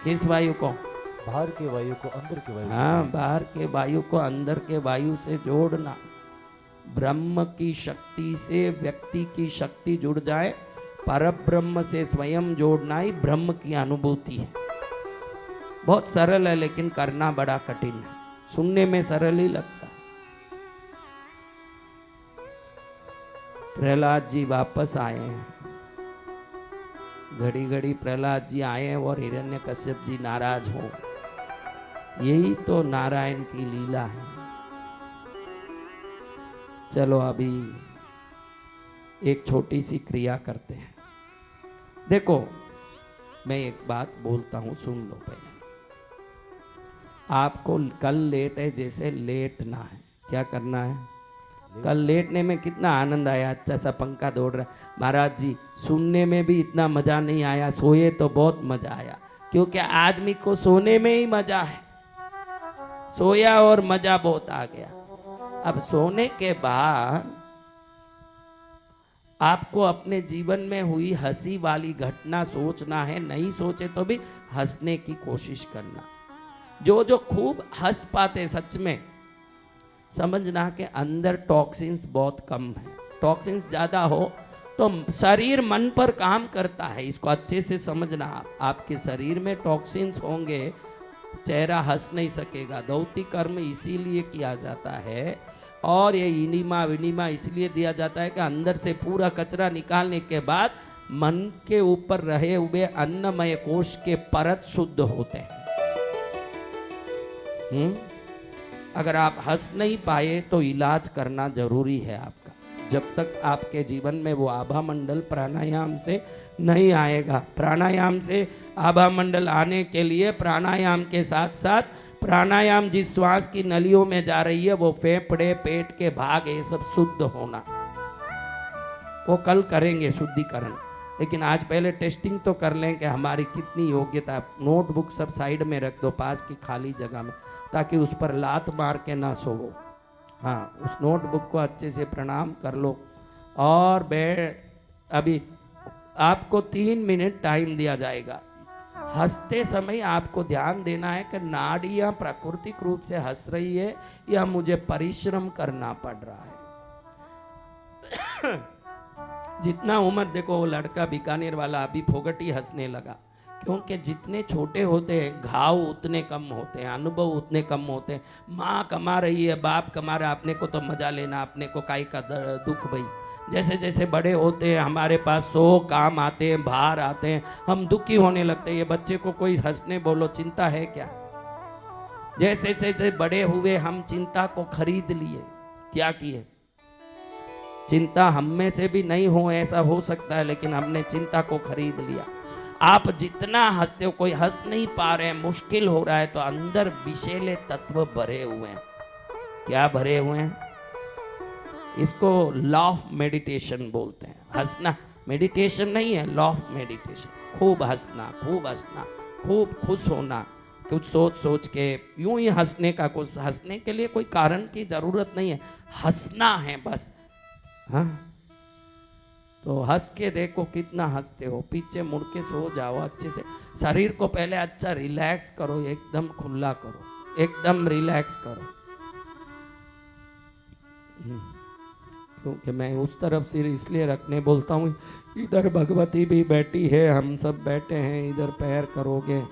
किस वायु को? बाहर के वायु को अंदर के वायु। हाँ, बाहर के वायु को अंदर के वायु से जोड़ना। ब्रह्म की शक्ति से व्यक्ति की शक्ति जुड़ जाए, पर ब्रह्म से स्वयं जोड़ना ही ब्रह्म की अनुभूति है। बहुत सरल है लेकिन करना बड़ा कठिन है। सुनने में सरल ही लगता है। प्रहलाद जी वापस आए हैं। घड़ी घड़ी प्रहलाद जी आए और हिरण्यकश्यप जी नाराज हो। यही तो नारायण की लीला है। चलो अभी एक छोटी सी क्रिया करते हैं। देखो मैं एक बात बोलता हूं, सुन लो पहले। आपको कल लेट है, जैसे लेटना है। क्या करना है? कल लेटने में कितना आनंद आया, अच्छा सा पंखा दौड़ रहा है। महाराज जी सुनने में भी इतना मजा नहीं आया, सोए तो बहुत मजा आया। क्योंकि आदमी को सोने में ही मजा है, सोया और मजा बहुत आ गया। अब सोने के बाद आपको अपने जीवन में हुई हंसी वाली घटना सोचना है, नहीं सोचे तो भी हंसने की कोशिश करना। जो जो खूब हंस पाते, सच में समझना के अंदर टॉक्सिन्स बहुत कम है। टॉक्सिन्स ज़्यादा हो तो शरीर मन पर काम करता है, इसको अच्छे से समझना। आपके शरीर में टॉक्सिन्स होंगे, चेहरा हंस नहीं सकेगा। दौती कर्म इसीलिए किया जाता है और ये इनिमा विनिमा इसलिए दिया जाता है कि अंदर से पूरा कचरा निकालने के बाद मन के ऊपर रहे हुए अन्नमय कोश के परत शुद्ध होते हैं। अगर आप हंस नहीं पाए तो इलाज करना जरूरी है आपका। जब तक आपके जीवन में वो आभा मंडल प्राणायाम से नहीं आएगा। प्राणायाम से आभा मंडल आने के लिए प्राणायाम के साथ साथ प्राणायाम जिस श्वास की नलियों में जा रही है वो फेफड़े, पेट के भाग, ये सब शुद्ध होना, वो कल करेंगे शुद्धिकरण। लेकिन आज पहले टेस्टिंग तो कर लें कि हमारी कितनी योग्यता। नोटबुक सब साइड में रख दो पास की खाली जगह में, ताकि उस पर लात मार के ना सोवो। हाँ, उस नोटबुक को अच्छे से प्रणाम कर लो और अभी आपको 3 मिनट टाइम दिया जाएगा। हंसते समय आपको ध्यान देना है कि नाड़ियाँ प्राकृतिक रूप से हंस रही है या मुझे परिश्रम करना पड़ रहा है। जितना उम्र, देखो वो लड़का बीकानेर वाला अभी फोगटी हंसने लगा, क्योंकि जितने छोटे होते हैं घाव उतने कम होते हैं, अनुभव उतने कम होते हैं। माँ कमा रही है, बाप कमा रहा है, अपने को तो मजा लेना, अपने को काई का दुख भाई। जैसे जैसे बड़े होते हैं हमारे पास 100 काम आते हैं, भार आते हैं, हम दुखी होने लगते हैं। ये बच्चे को कोई हंसने बोलो, चिंता है क्या? जैसे जैसे बड़े हुए हम चिंता को खरीद लिए। क्या किए? चिंता हम में से भी नहीं हो, ऐसा हो सकता है, लेकिन हमने चिंता को खरीद लिया। आप जितना हंसते हो, कोई हंस नहीं पा रहे हैं, मुश्किल हो रहा है, तो अंदर विषैले तत्व भरे हुए हैं। क्या भरे हुए हैं? इसको लॉ ऑफ मेडिटेशन बोलते हैं। हंसना मेडिटेशन नहीं है, लॉ ऑफ मेडिटेशन। खूब हंसना, खूब हंसना, खूब खुश होना, कुछ सोच सोच के यूं ही हंसने का। कुछ हंसने के लिए कोई कारण की जरूरत नहीं है, हंसना है बस। हाँ, तो हंस के देखो कितना हंसते हो। पीछे मुड़ के सो जाओ अच्छे से। शरीर को पहले अच्छा रिलैक्स करो, एकदम खुला करो, एकदम रिलैक्स करो। क्योंकि मैं उस तरफ सिर इसलिए रखने बोलता हूँ, इधर भगवती भी बैठी है, हम सब बैठे हैं, इधर पैर करोगे।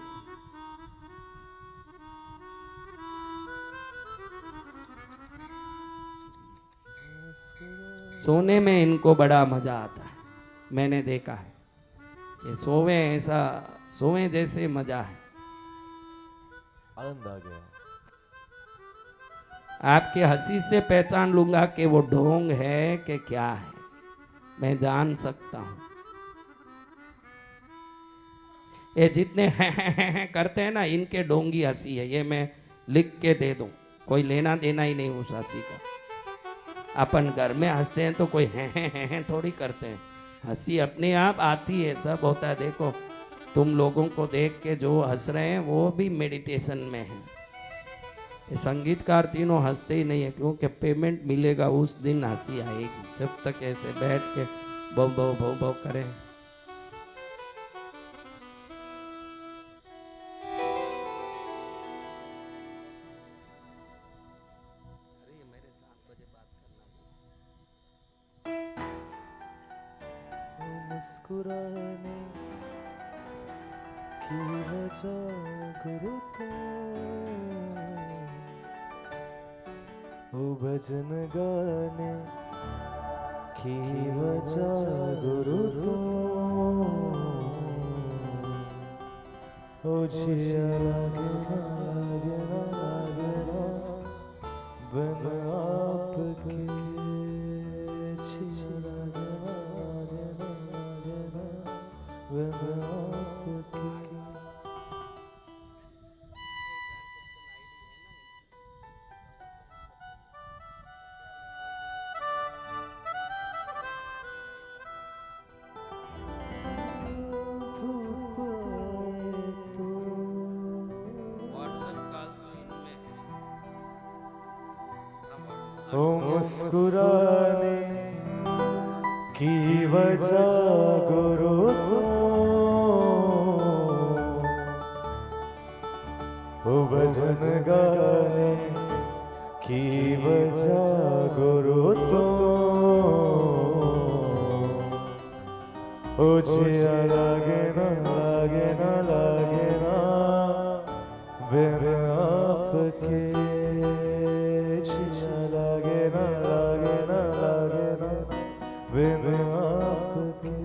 सोने में इनको बड़ा मजा आता है, मैंने देखा है कि सोवे ऐसा, सोवे जैसे मजा है। आनंद आ गया। आपके हंसी से पहचान लूंगा कि वो ढोंग है कि क्या है, मैं जान सकता हूं। ये जितने हैं करते हैं ना, इनके ढोंगी हंसी है, ये मैं लिख के दे दूं, कोई लेना देना ही नहीं उस हंसी का। अपन घर में हंसते हैं तो कोई हैं थोड़ी करते हैं, हंसी अपने आप आती है, सब होता है। देखो तुम लोगों को देख के जो हंस रहे हैं वो भी मेडिटेशन में है। ये संगीतकार तीनों हंसते ही नहीं है, क्योंकि पेमेंट मिलेगा उस दिन हंसी आएगी। जब तक ऐसे बैठ के भव भव भव भव करें। मुस्कुराने की वजह गुरु तो, ओ भजन गाने की वजह गुरु तो, ओ जिया लागे ना लागे ना लागे ना बिन आपके जिया लागे ना लागे ना लागे ना बिन आपके धूप आए तो ओ मुस्कुराने की वजह गुरु ओ भजन गाने की वजह गुरु ओ जिया लागे ना लागे ना लागे ना बिन आपके जिया लागे ना लागे ना लागे ना बिन आपके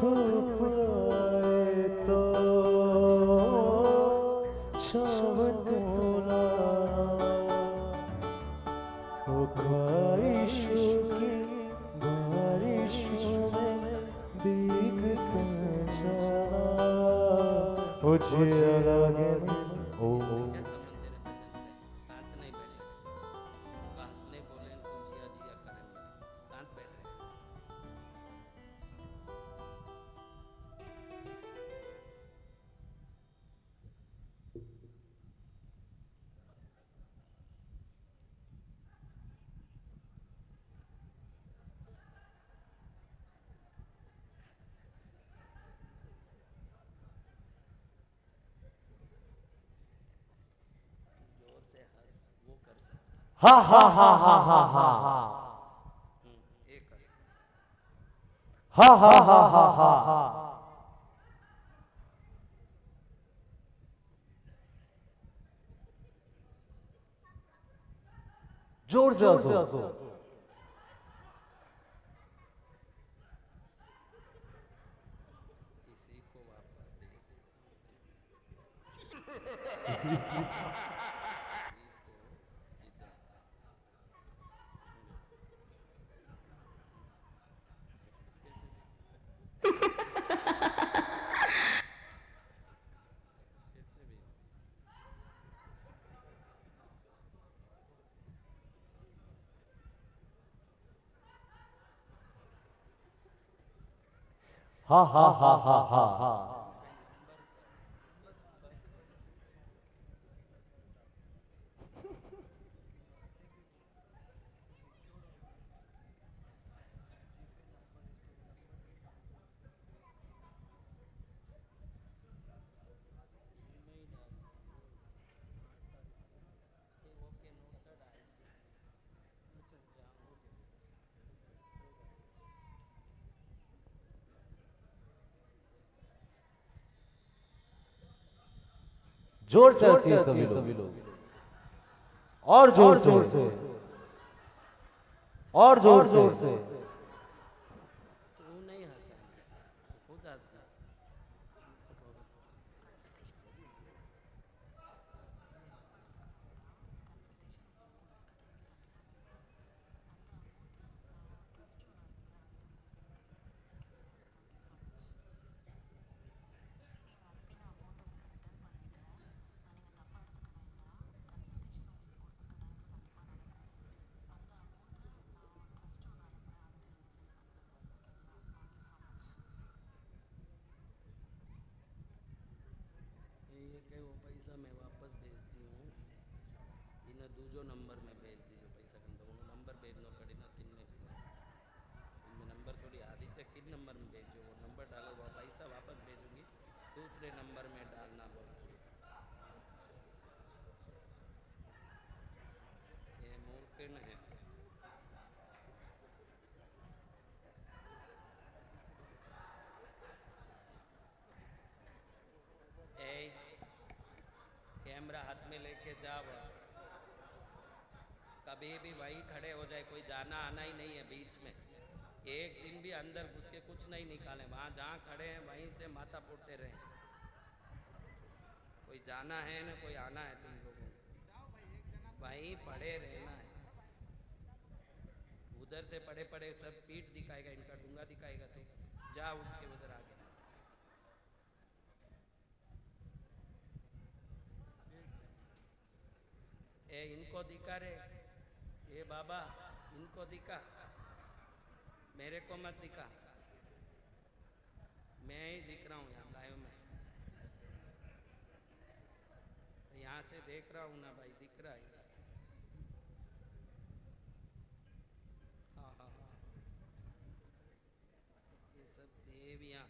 धूप आए तो छाव तोला ओ ख्वाहिशों की बारिशों में भीग सजाना ओ जिया लागे ना ओ हा हा हा हा हा हा हा हा हा हा हा हा जोर से हंसो हा हा हा हा हा हा जोर से हंसिए सभी लोग और जोर से और जोर से हाथ में लेके जाओ, कभी भी वहीं खड़े हो जाए, कोई जाना आना ही नहीं है बीच में, एक दिन भी अंदर घुस के कुछ नहीं निकाले, वहाँ जहाँ खड़े हैं वहीं से माथा फोड़ते रहे, कोई जाना है ना कोई आना है, तुम लोगों को वहीं पड़े रहना है। उधर से पड़े पड़े सब पीठ दिखाएगा, इनका डूंगा दिखाएगा, तो जा उठ के उधर आगे। ए इनको दिखा रे, ए बाबा इनको दिखा, मेरे को मत दिखा, मैं ही दिख रहा हूँ यहाँ लाइव में, यहाँ से देख रहा हूँ ना भाई, दिख रहा है। हाँ हाँ हाँ, ये सब देवियाँ,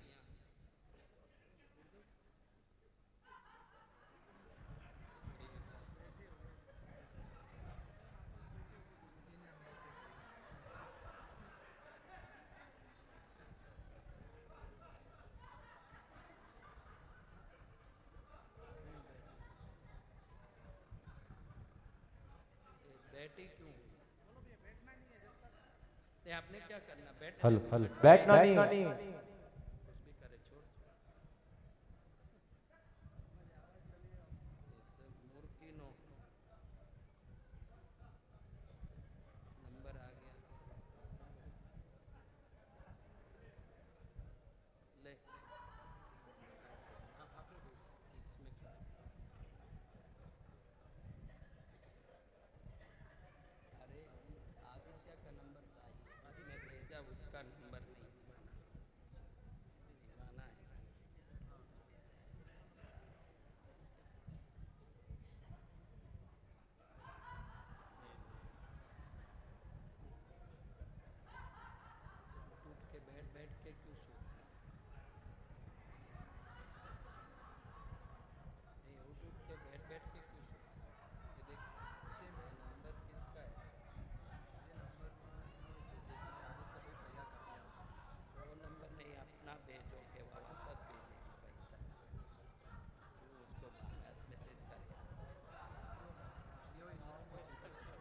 बैठी क्यों? आपने क्या करना, बैठ हेलो हेलो बैठना नहीं